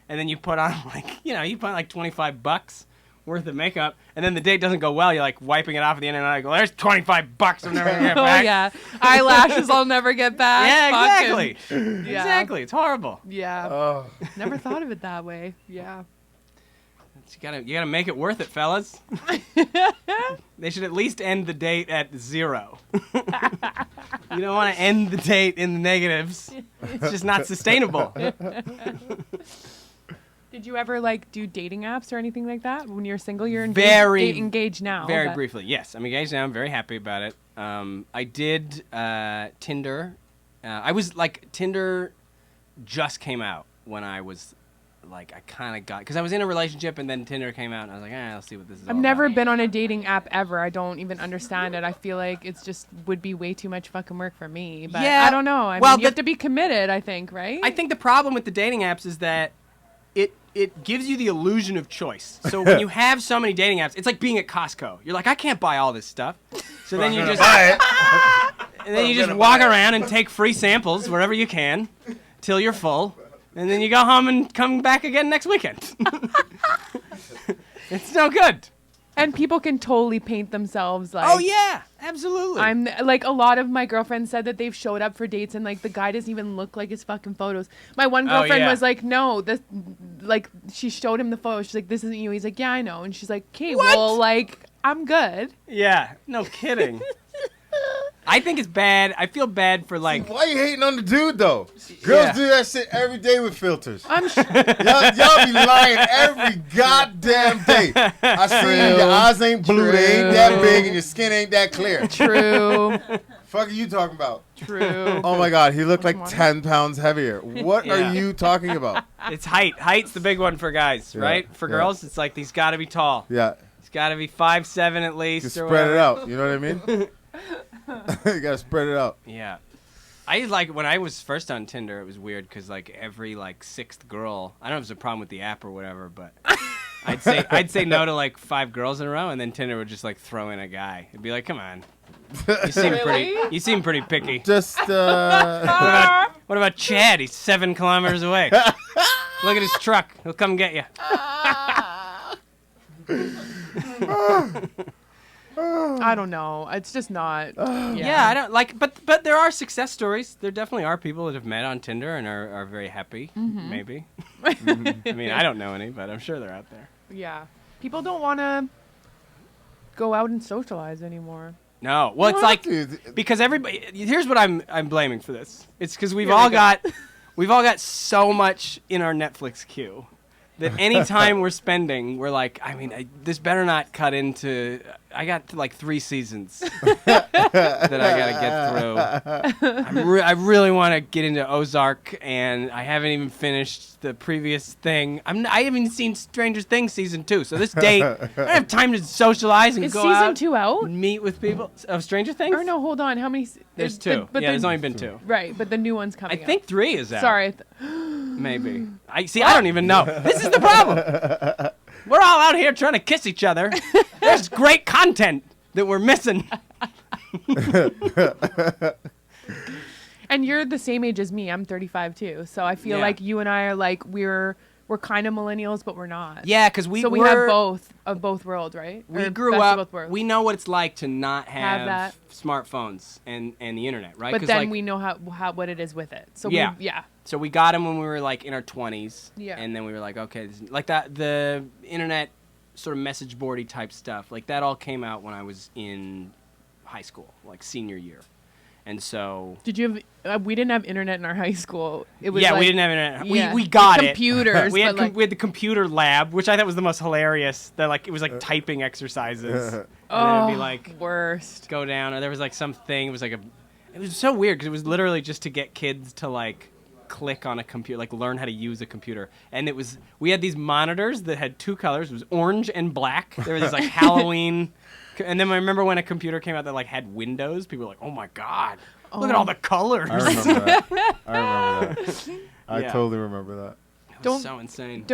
[SPEAKER 3] and then you put on like you put on like $25 worth of makeup, and then the date doesn't go well. You're like wiping it off at the end, and I go, there's $25. I'm never gonna get
[SPEAKER 2] Oh
[SPEAKER 3] back.
[SPEAKER 2] yeah, eyelashes I'll never get back.
[SPEAKER 3] Yeah, exactly.
[SPEAKER 2] Fucking- Yeah.
[SPEAKER 3] Exactly. It's horrible.
[SPEAKER 2] Yeah.
[SPEAKER 1] Oh.
[SPEAKER 2] Never thought of it that way. Yeah.
[SPEAKER 3] You gotta make it worth it, fellas. They should at least end the date at 0. You don't want to end the date in the negatives. It's just not sustainable.
[SPEAKER 2] Did you ever like do dating apps or anything like that when you're single? You're engaged now.
[SPEAKER 3] Very
[SPEAKER 2] but-
[SPEAKER 3] briefly, yes. I'm engaged now. I'm very happy about it. I did Tinder. I was like, Tinder just came out when I was like, I kind of got, because I was in a relationship and then Tinder came out and I was like, I'll see what this is all
[SPEAKER 2] I've never
[SPEAKER 3] about.
[SPEAKER 2] been on a dating app ever. I don't even understand it. I feel like it's just would be way too much fucking work for me. But
[SPEAKER 3] Yeah,
[SPEAKER 2] I don't know. I
[SPEAKER 3] well,
[SPEAKER 2] mean, you have to be committed, I think, right?
[SPEAKER 3] I think the problem with the dating apps is that it gives you the illusion of choice. So when you have so many dating apps, it's like being at Costco. You're like, I can't buy all this stuff. So then you just and then you just walk around and take free samples wherever you can till you're full, and then you go home and come back again next weekend. It's no good.
[SPEAKER 2] And people can totally paint themselves like.
[SPEAKER 3] Oh yeah, absolutely.
[SPEAKER 2] I'm like, a lot of my girlfriends said that they've showed up for dates and like the guy doesn't even look like his fucking photos. My one girlfriend
[SPEAKER 3] yeah.
[SPEAKER 2] was like, no, this, like, she showed him the photo. She's like, this isn't you. He's like, yeah, I know. And she's like, okay,
[SPEAKER 3] What?
[SPEAKER 2] well, like, I'm good.
[SPEAKER 3] Yeah, no kidding. I think it's bad. I feel bad for like.
[SPEAKER 1] Why you hating on the dude though? Girls
[SPEAKER 3] Yeah.
[SPEAKER 1] do that shit every day with filters.
[SPEAKER 2] I'm
[SPEAKER 1] Y'all be lying every goddamn day. I see your eyes ain't blue, they ain't that big, and your skin ain't that clear.
[SPEAKER 2] true.
[SPEAKER 1] Fuck are you talking about?
[SPEAKER 2] True.
[SPEAKER 1] Oh my god, he looked like
[SPEAKER 2] Water.
[SPEAKER 1] 10 pounds heavier. What
[SPEAKER 3] Yeah.
[SPEAKER 1] are you talking about?
[SPEAKER 3] It's height. Height's the big one for guys,
[SPEAKER 1] Yeah,
[SPEAKER 3] right? For
[SPEAKER 1] yeah.
[SPEAKER 3] girls, it's like he's got to be tall.
[SPEAKER 1] Yeah,
[SPEAKER 3] He's got to be 5'7" at least.
[SPEAKER 1] you
[SPEAKER 3] or
[SPEAKER 1] spread
[SPEAKER 3] whatever.
[SPEAKER 1] it out. You know what I mean? You gotta spread it out.
[SPEAKER 3] Yeah. I like when I was first on Tinder, it was weird because like every like 6th girl, I don't know if it's a problem with the app or whatever, but I'd say no to like 5 girls in a row, and then Tinder would just like throw in a guy. It'd be like, come on, you seem pretty picky.
[SPEAKER 1] Just
[SPEAKER 3] What about Chad? He's 7 kilometers away. Look at his truck. He'll come get you.
[SPEAKER 2] I don't know. It's just not.
[SPEAKER 3] Yeah, I don't like, but there are success stories. There definitely are people that have met on Tinder and are very happy. Maybe. I mean, I don't know any, but I'm sure they're out there.
[SPEAKER 2] Yeah. People don't want to go out and socialize anymore.
[SPEAKER 3] No, well, it's
[SPEAKER 1] What?
[SPEAKER 3] like
[SPEAKER 1] Dude.
[SPEAKER 3] because everybody. Here's what I'm blaming for this. It's because we've all got so much in our Netflix queue that any time we're spending, we're like, I mean, this better not cut into. I got like 3 seasons that I gotta get through. I really want to get into Ozark, and I haven't even finished the previous thing. I haven't even seen Stranger Things season 2, so this date I don't have time to socialize and
[SPEAKER 2] Is
[SPEAKER 3] go
[SPEAKER 2] season
[SPEAKER 3] out
[SPEAKER 2] 2 out?
[SPEAKER 3] and meet with people of Stranger Things.
[SPEAKER 2] Or no, hold on. How many?
[SPEAKER 3] There's 2. There's only been 2.
[SPEAKER 2] Right, but the new one's
[SPEAKER 3] I
[SPEAKER 2] coming out.
[SPEAKER 3] think 3 is out.
[SPEAKER 2] Sorry.
[SPEAKER 3] Maybe. I don't even know. This is the problem. We're all out here trying to kiss each other. There's great content that we're missing.
[SPEAKER 2] And you're the same age as me. I'm 35 too. So I feel
[SPEAKER 3] Yeah.
[SPEAKER 2] like you and I are like we're kind of millennials, but we're not.
[SPEAKER 3] Yeah, because we
[SPEAKER 2] So we have both of both worlds, right?
[SPEAKER 3] We
[SPEAKER 2] Or
[SPEAKER 3] grew
[SPEAKER 2] best of
[SPEAKER 3] up.
[SPEAKER 2] both worlds.
[SPEAKER 3] We know what it's like to not have
[SPEAKER 2] that.
[SPEAKER 3] smartphones and the internet, right?
[SPEAKER 2] But
[SPEAKER 3] 'Cause,
[SPEAKER 2] then
[SPEAKER 3] like,
[SPEAKER 2] we know how what it is with it. So
[SPEAKER 3] Yeah.
[SPEAKER 2] yeah.
[SPEAKER 3] So we got them when we were like in our 20s.
[SPEAKER 2] Yeah.
[SPEAKER 3] And then we were like, okay, like that the internet sort of message boardy type stuff. Like that all came out when I was in high school, like senior year. And so
[SPEAKER 2] Did you have? We didn't have internet in our high school. It was
[SPEAKER 3] yeah,
[SPEAKER 2] like,
[SPEAKER 3] we didn't have internet.
[SPEAKER 2] yeah,
[SPEAKER 3] We got
[SPEAKER 2] like
[SPEAKER 3] it.
[SPEAKER 2] computers,
[SPEAKER 3] we had
[SPEAKER 2] but like,
[SPEAKER 3] we had the computer lab, which I thought was the most hilarious. That like it was like typing exercises. And then it'd be like
[SPEAKER 2] worst.
[SPEAKER 3] go down, or there was like something. It was like it was so weird because it was literally just to get kids to like click on a computer, like learn how to use a computer. And we had these monitors that had 2 colors. It was orange and black. There was this like Halloween. And then I remember when a computer came out that like had windows, people were like, "Oh my god, look at all the colors!"
[SPEAKER 1] I remember that. I
[SPEAKER 3] Yeah.
[SPEAKER 1] totally remember that.
[SPEAKER 3] It was
[SPEAKER 2] Don't-
[SPEAKER 3] so insane.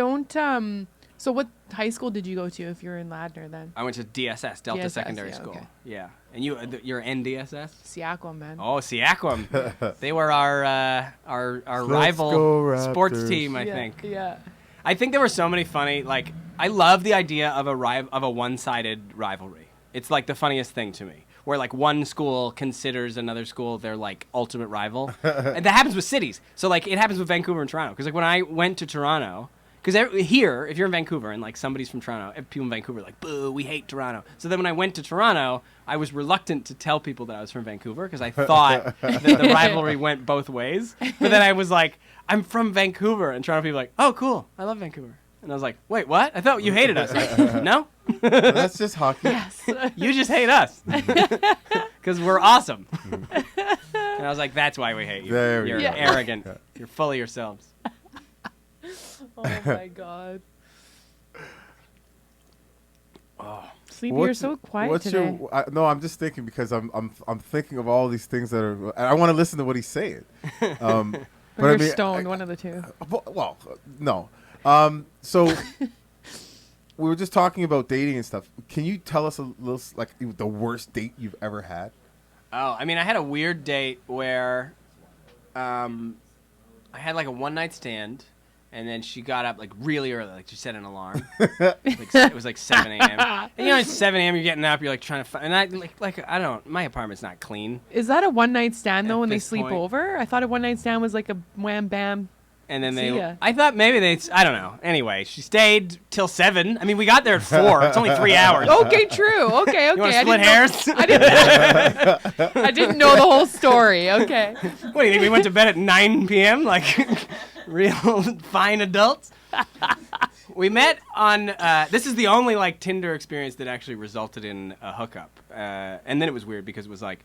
[SPEAKER 2] So what high school did you go to if you're in Ladner then?
[SPEAKER 3] I went to DSS, Delta
[SPEAKER 2] DSS,
[SPEAKER 3] Secondary
[SPEAKER 2] yeah,
[SPEAKER 3] School.
[SPEAKER 2] okay.
[SPEAKER 3] Yeah, and you're NDSS.
[SPEAKER 2] Seattle, man.
[SPEAKER 3] Oh, Seackwam. They were our
[SPEAKER 1] go,
[SPEAKER 3] rival sports
[SPEAKER 1] Raptors.
[SPEAKER 3] team, I
[SPEAKER 2] yeah,
[SPEAKER 3] think.
[SPEAKER 2] Yeah.
[SPEAKER 3] I think there were so many funny. Like, I love the idea of a one-sided rivalry. It's like the funniest thing to me, where like one school considers another school their like ultimate rival, and that happens with cities. So like it happens with Vancouver and Toronto. Because like when I went to Toronto, because here, if you're in Vancouver and like somebody's from Toronto, people in Vancouver are like, boo, we hate Toronto. So then when I went to Toronto, I was reluctant to tell people that I was from Vancouver because I thought that the rivalry went both ways. But then I was like, I'm from Vancouver, and Toronto people were like, oh, cool, I love Vancouver. And I was like, wait, what? I thought you hated us. Like, no?
[SPEAKER 1] That's just hockey.
[SPEAKER 2] Yes.
[SPEAKER 3] You just hate us. Because we're awesome. And I was like, that's why we hate you.
[SPEAKER 1] There we
[SPEAKER 3] You're
[SPEAKER 1] go.
[SPEAKER 3] arrogant. You're full of yourselves.
[SPEAKER 2] Oh my god.
[SPEAKER 3] Oh.
[SPEAKER 2] Sleepy, you're so quiet today.
[SPEAKER 1] No, I'm just thinking because I'm thinking of all these things that are. I want to listen to what he's saying.
[SPEAKER 2] Or
[SPEAKER 1] but
[SPEAKER 2] you're
[SPEAKER 1] I mean,
[SPEAKER 2] stoned, one of the two.
[SPEAKER 1] Well, no. So we were just talking about dating and stuff. Can you tell us a little, like, the worst date you've ever had?
[SPEAKER 3] Oh, I mean, I had a weird date where I had like a one-night stand, and then she got up like really early, like she set an alarm. It was like 7 a.m. And you know, at 7 a.m. you're getting up, you're like trying to and I like I don't. My apartment's not clean.
[SPEAKER 2] Is that a one night stand though
[SPEAKER 3] At
[SPEAKER 2] when they
[SPEAKER 3] this
[SPEAKER 2] sleep
[SPEAKER 3] point.
[SPEAKER 2] over? I thought a one night stand was like a wham bam.
[SPEAKER 3] And then
[SPEAKER 2] See ya.
[SPEAKER 3] I thought maybe I don't know. Anyway, she stayed till 7. I mean, we got there at 4. It's only 3 hours.
[SPEAKER 2] Okay, true. Okay.
[SPEAKER 3] You want to
[SPEAKER 2] I
[SPEAKER 3] split
[SPEAKER 2] didn't
[SPEAKER 3] hairs?
[SPEAKER 2] Know, I didn't know the whole story. Okay.
[SPEAKER 3] What do you think? We went to bed at 9 p.m. like real fine adults? We met on. This is the only like Tinder experience that actually resulted in a hookup, and then it was weird because it was like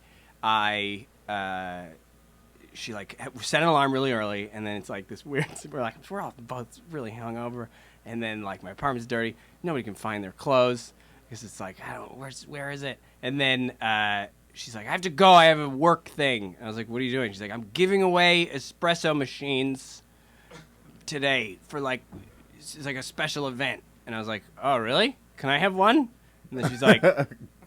[SPEAKER 3] she like set an alarm really early, and then it's like this weird. We're all both really hungover, and then like my apartment's dirty. Nobody can find their clothes because it's like where is it? And then she's like, I have to go. I have a work thing. And I was like, what are you doing? She's like, I'm giving away espresso machines today for like it's like a special event. And I was like, oh really? Can I have one? And then she's like,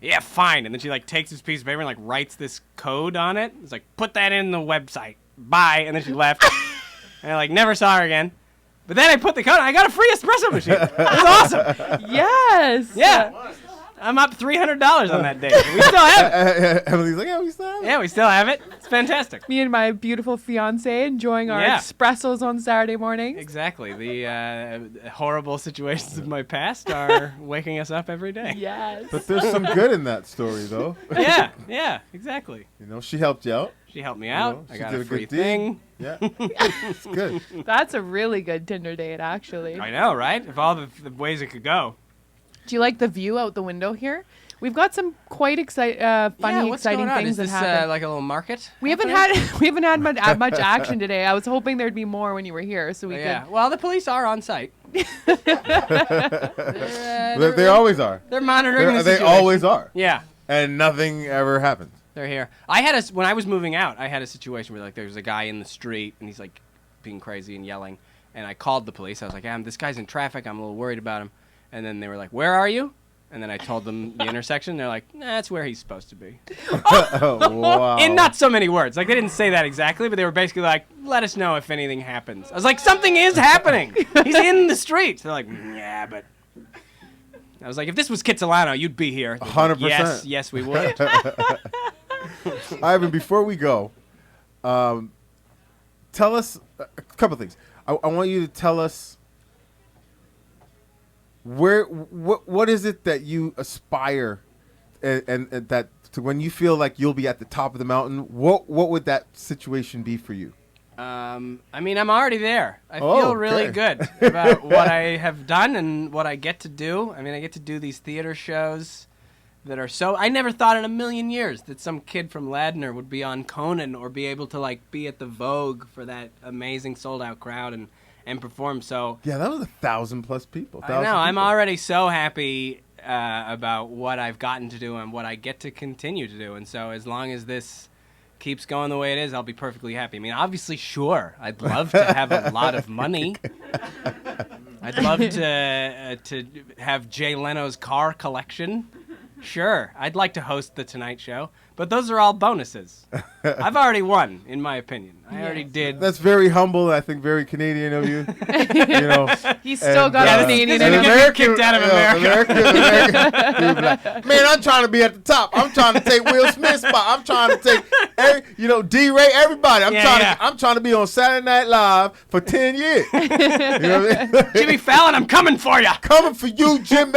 [SPEAKER 3] yeah, fine. And then she like takes this piece of paper and like writes this code on it. It's like, put that in the website. Bye. And then she left. And I like never saw her again. But then I put the code. I got a free espresso machine. It was awesome.
[SPEAKER 2] Yes.
[SPEAKER 3] Yeah. I'm up $300 on that day. We still have it.
[SPEAKER 1] Emily's like, yeah, we still have it.
[SPEAKER 3] Yeah, we still have it. It's fantastic.
[SPEAKER 2] Me and my beautiful fiance enjoying our
[SPEAKER 3] Yeah.
[SPEAKER 2] espressos on Saturday mornings.
[SPEAKER 3] Exactly. The horrible situations of my past are waking us up every day.
[SPEAKER 2] Yes.
[SPEAKER 1] But there's some good in that story, though.
[SPEAKER 3] Yeah, exactly.
[SPEAKER 1] You know, she helped you out.
[SPEAKER 3] She helped me out.
[SPEAKER 1] know,
[SPEAKER 3] I
[SPEAKER 1] she
[SPEAKER 3] got
[SPEAKER 1] did
[SPEAKER 3] a
[SPEAKER 1] a
[SPEAKER 3] free
[SPEAKER 1] good deed.
[SPEAKER 3] thing.
[SPEAKER 1] Yeah. It's good.
[SPEAKER 2] That's a really good Tinder date, actually.
[SPEAKER 3] I know, right? If all the ways it could go.
[SPEAKER 2] Do you like the view out the window here? We've got some quite funny,
[SPEAKER 3] what's
[SPEAKER 2] exciting
[SPEAKER 3] going on?
[SPEAKER 2] things
[SPEAKER 3] Is
[SPEAKER 2] that
[SPEAKER 3] this
[SPEAKER 2] happen.
[SPEAKER 3] like a little market?
[SPEAKER 2] We haven't had much action today. I was hoping there'd be more when you were here, so we
[SPEAKER 3] Yeah.
[SPEAKER 2] could.
[SPEAKER 3] Well, the police are on site.
[SPEAKER 1] They always are.
[SPEAKER 3] They're monitoring the
[SPEAKER 1] They
[SPEAKER 3] situation.
[SPEAKER 1] always are.
[SPEAKER 3] Yeah.
[SPEAKER 1] And nothing ever happens.
[SPEAKER 3] They're here. When I was moving out, I had a situation where like there was a guy in the street and he's like being crazy and yelling, and I called the police. I was like, this guy's in traffic. I'm a little worried about him. And then they were like, "Where are you?" And then I told them the intersection. They're like, "That's where he's supposed to be."
[SPEAKER 1] Oh, wow.
[SPEAKER 3] In not so many words. Like they didn't say that exactly, but they were basically like, "Let us know if anything happens." I was like, "Something is happening. He's in the street." They're like, "Yeah, but." I was like, "If this was Kitsilano, you'd be here." They're like,
[SPEAKER 1] 100%.
[SPEAKER 3] Yes, we would.
[SPEAKER 1] Ivan, before we go, tell us a couple things. I want you to tell us what is it that you aspire and that to when you feel like you'll be at the top of the mountain, what would that situation be for you?
[SPEAKER 3] I mean, I'm already there. I
[SPEAKER 1] Oh,
[SPEAKER 3] feel really
[SPEAKER 1] okay.
[SPEAKER 3] good about what I have done and what I get to do. I mean, I get to do these theater shows that are so... I never thought in a million years that some kid from Ladner would be on Conan or be able to, like, be at the Vogue for that amazing sold-out crowd and perform. So
[SPEAKER 1] Yeah, that was 1,000+ people.
[SPEAKER 3] I know. I'm already so happy about what I've gotten to do and what I get to continue to do. And so as long as this keeps going the way it is, I'll be perfectly happy. I mean, obviously, sure, I'd love to have a lot of money. I'd love to have Jay Leno's car collection. Sure, I'd like to host the Tonight Show, but those are all bonuses. I've already won, in my opinion. I already did.
[SPEAKER 1] That's very humble. I think very Canadian of you. You know,
[SPEAKER 2] He's still got
[SPEAKER 3] Yeah,
[SPEAKER 2] a Canadian
[SPEAKER 3] this
[SPEAKER 2] in
[SPEAKER 3] is
[SPEAKER 2] him.
[SPEAKER 3] gonna get kicked out of America.
[SPEAKER 1] American, you'd be like, man, I'm trying to be at the top. I'm trying to take Will Smith's spot. I'm trying to take, D-Ray, everybody. I'm trying to be on Saturday Night Live for 10 years. You know what I mean?
[SPEAKER 3] Jimmy Fallon, I'm coming for you.
[SPEAKER 1] Coming for you, Jimmy.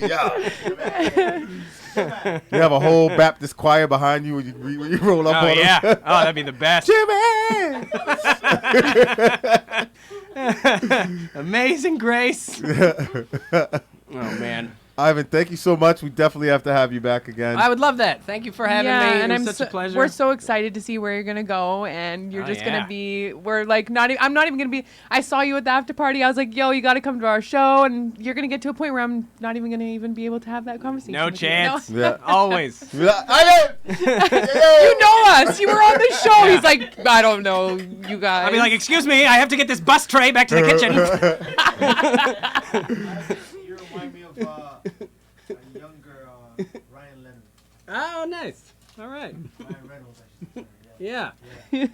[SPEAKER 1] Yeah. You have a whole Baptist choir behind you when you roll up
[SPEAKER 3] Oh,
[SPEAKER 1] on
[SPEAKER 3] yeah.
[SPEAKER 1] them.
[SPEAKER 3] Oh, that'd be the best.
[SPEAKER 1] Jimmy!
[SPEAKER 3] Amazing Grace. Oh, man.
[SPEAKER 1] Ivan, thank you so much. We definitely have to have you back again.
[SPEAKER 3] I would love that. Thank you for having me.
[SPEAKER 2] And
[SPEAKER 3] It was such a pleasure.
[SPEAKER 2] We're so excited to see where you're gonna go, and you're just gonna be. We're like not. I'm not even gonna be. I saw you at the after party. I was like, yo, you got to come to our show, and you're gonna get to a point where I'm not even gonna even be able to have that conversation.
[SPEAKER 3] No
[SPEAKER 2] with you.
[SPEAKER 3] chance.
[SPEAKER 1] Yeah.
[SPEAKER 3] Always.
[SPEAKER 1] You're like, Ivan!
[SPEAKER 2] You know us. You were on the show. He's like, I don't know, you guys.
[SPEAKER 3] I'll be like, excuse me, I have to get this bus tray back to the kitchen.
[SPEAKER 4] You remind me of a younger Ryan Leonard.
[SPEAKER 3] Oh, nice. All right.
[SPEAKER 4] Ryan Reynolds, I should say.
[SPEAKER 3] Yeah.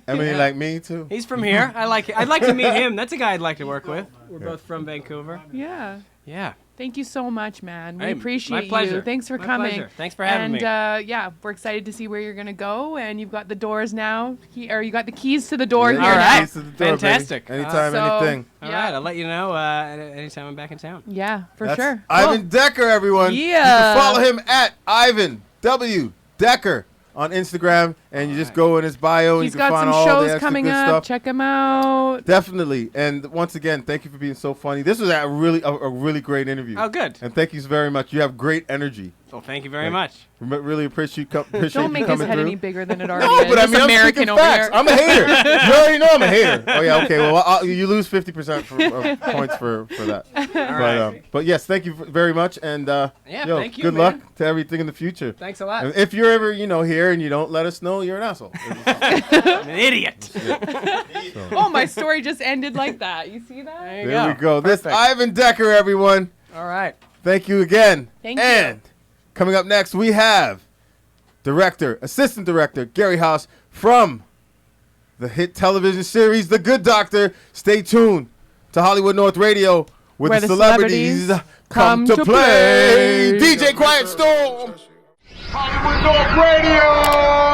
[SPEAKER 1] I mean,
[SPEAKER 3] Yeah.
[SPEAKER 1] like me, too.
[SPEAKER 3] He's from here. I'd like to meet him. That's a guy I'd like to work with. We're both from Vancouver.
[SPEAKER 2] Yeah.
[SPEAKER 3] Yeah.
[SPEAKER 2] Thank you so much, man. We
[SPEAKER 3] Hey,
[SPEAKER 2] appreciate
[SPEAKER 3] my pleasure.
[SPEAKER 2] you. Thanks for
[SPEAKER 3] My
[SPEAKER 2] coming.
[SPEAKER 3] pleasure. Thanks for having
[SPEAKER 2] and,
[SPEAKER 3] me.
[SPEAKER 2] yeah, we're excited to see where you're gonna go, and you've got the doors now. Or you got the keys to the door
[SPEAKER 1] Yeah,
[SPEAKER 2] here.
[SPEAKER 3] All
[SPEAKER 2] now.
[SPEAKER 3] right.
[SPEAKER 1] keys to the door, baby.
[SPEAKER 3] Fantastic.
[SPEAKER 1] Anytime,
[SPEAKER 2] So-
[SPEAKER 1] anything.
[SPEAKER 3] All
[SPEAKER 2] Yeah.
[SPEAKER 3] right. I'll let you know anytime I'm back in town.
[SPEAKER 2] Yeah, for
[SPEAKER 1] That's
[SPEAKER 2] sure.
[SPEAKER 1] Ivan Decker, everyone. You
[SPEAKER 2] Yeah.
[SPEAKER 1] can follow him at Ivan W. Decker on Instagram, and you just go in his bio.
[SPEAKER 2] He's
[SPEAKER 1] and you can
[SPEAKER 2] got
[SPEAKER 1] find
[SPEAKER 2] some
[SPEAKER 1] all the
[SPEAKER 2] shows
[SPEAKER 1] extra
[SPEAKER 2] coming
[SPEAKER 1] good
[SPEAKER 2] up.
[SPEAKER 1] stuff.
[SPEAKER 2] Check him out.
[SPEAKER 1] Definitely. And once again, thank you for being so funny. This was a really great interview.
[SPEAKER 3] Oh, good.
[SPEAKER 1] And thank you very much. You have great energy.
[SPEAKER 3] Well, thank you very much.
[SPEAKER 1] Really appreciate
[SPEAKER 2] Don't
[SPEAKER 1] you
[SPEAKER 2] make his
[SPEAKER 1] coming
[SPEAKER 2] head
[SPEAKER 1] through.
[SPEAKER 2] any bigger than it already
[SPEAKER 1] No,
[SPEAKER 2] is.
[SPEAKER 1] but I
[SPEAKER 2] This
[SPEAKER 1] mean, I'm
[SPEAKER 2] American
[SPEAKER 1] speaking
[SPEAKER 2] over
[SPEAKER 1] facts.
[SPEAKER 2] here.
[SPEAKER 1] I'm a hater. You already know I'm a hater. Oh yeah, okay. Well, you lose 50% points for that. But yes, thank you very much, and
[SPEAKER 3] thank you,
[SPEAKER 1] good
[SPEAKER 3] man.
[SPEAKER 1] luck to everything in the future.
[SPEAKER 3] Thanks a lot.
[SPEAKER 1] And if you're ever here and you don't let us know, you're an asshole.
[SPEAKER 3] I'm an idiot.
[SPEAKER 2] Oh, my story just ended like that. You see that?
[SPEAKER 3] There you
[SPEAKER 1] There we go. This
[SPEAKER 3] Perfect.
[SPEAKER 1] Ivan Decker, everyone.
[SPEAKER 3] All right.
[SPEAKER 1] Thank you again.
[SPEAKER 2] Thank you.
[SPEAKER 1] And coming up next, we have assistant director Gary House from the hit television series The Good Doctor. Stay tuned. to Hollywood North Radio, where
[SPEAKER 2] Where
[SPEAKER 1] the
[SPEAKER 2] the
[SPEAKER 1] celebrities come to play. DJ Quiet Storm.
[SPEAKER 5] Hollywood North Radio.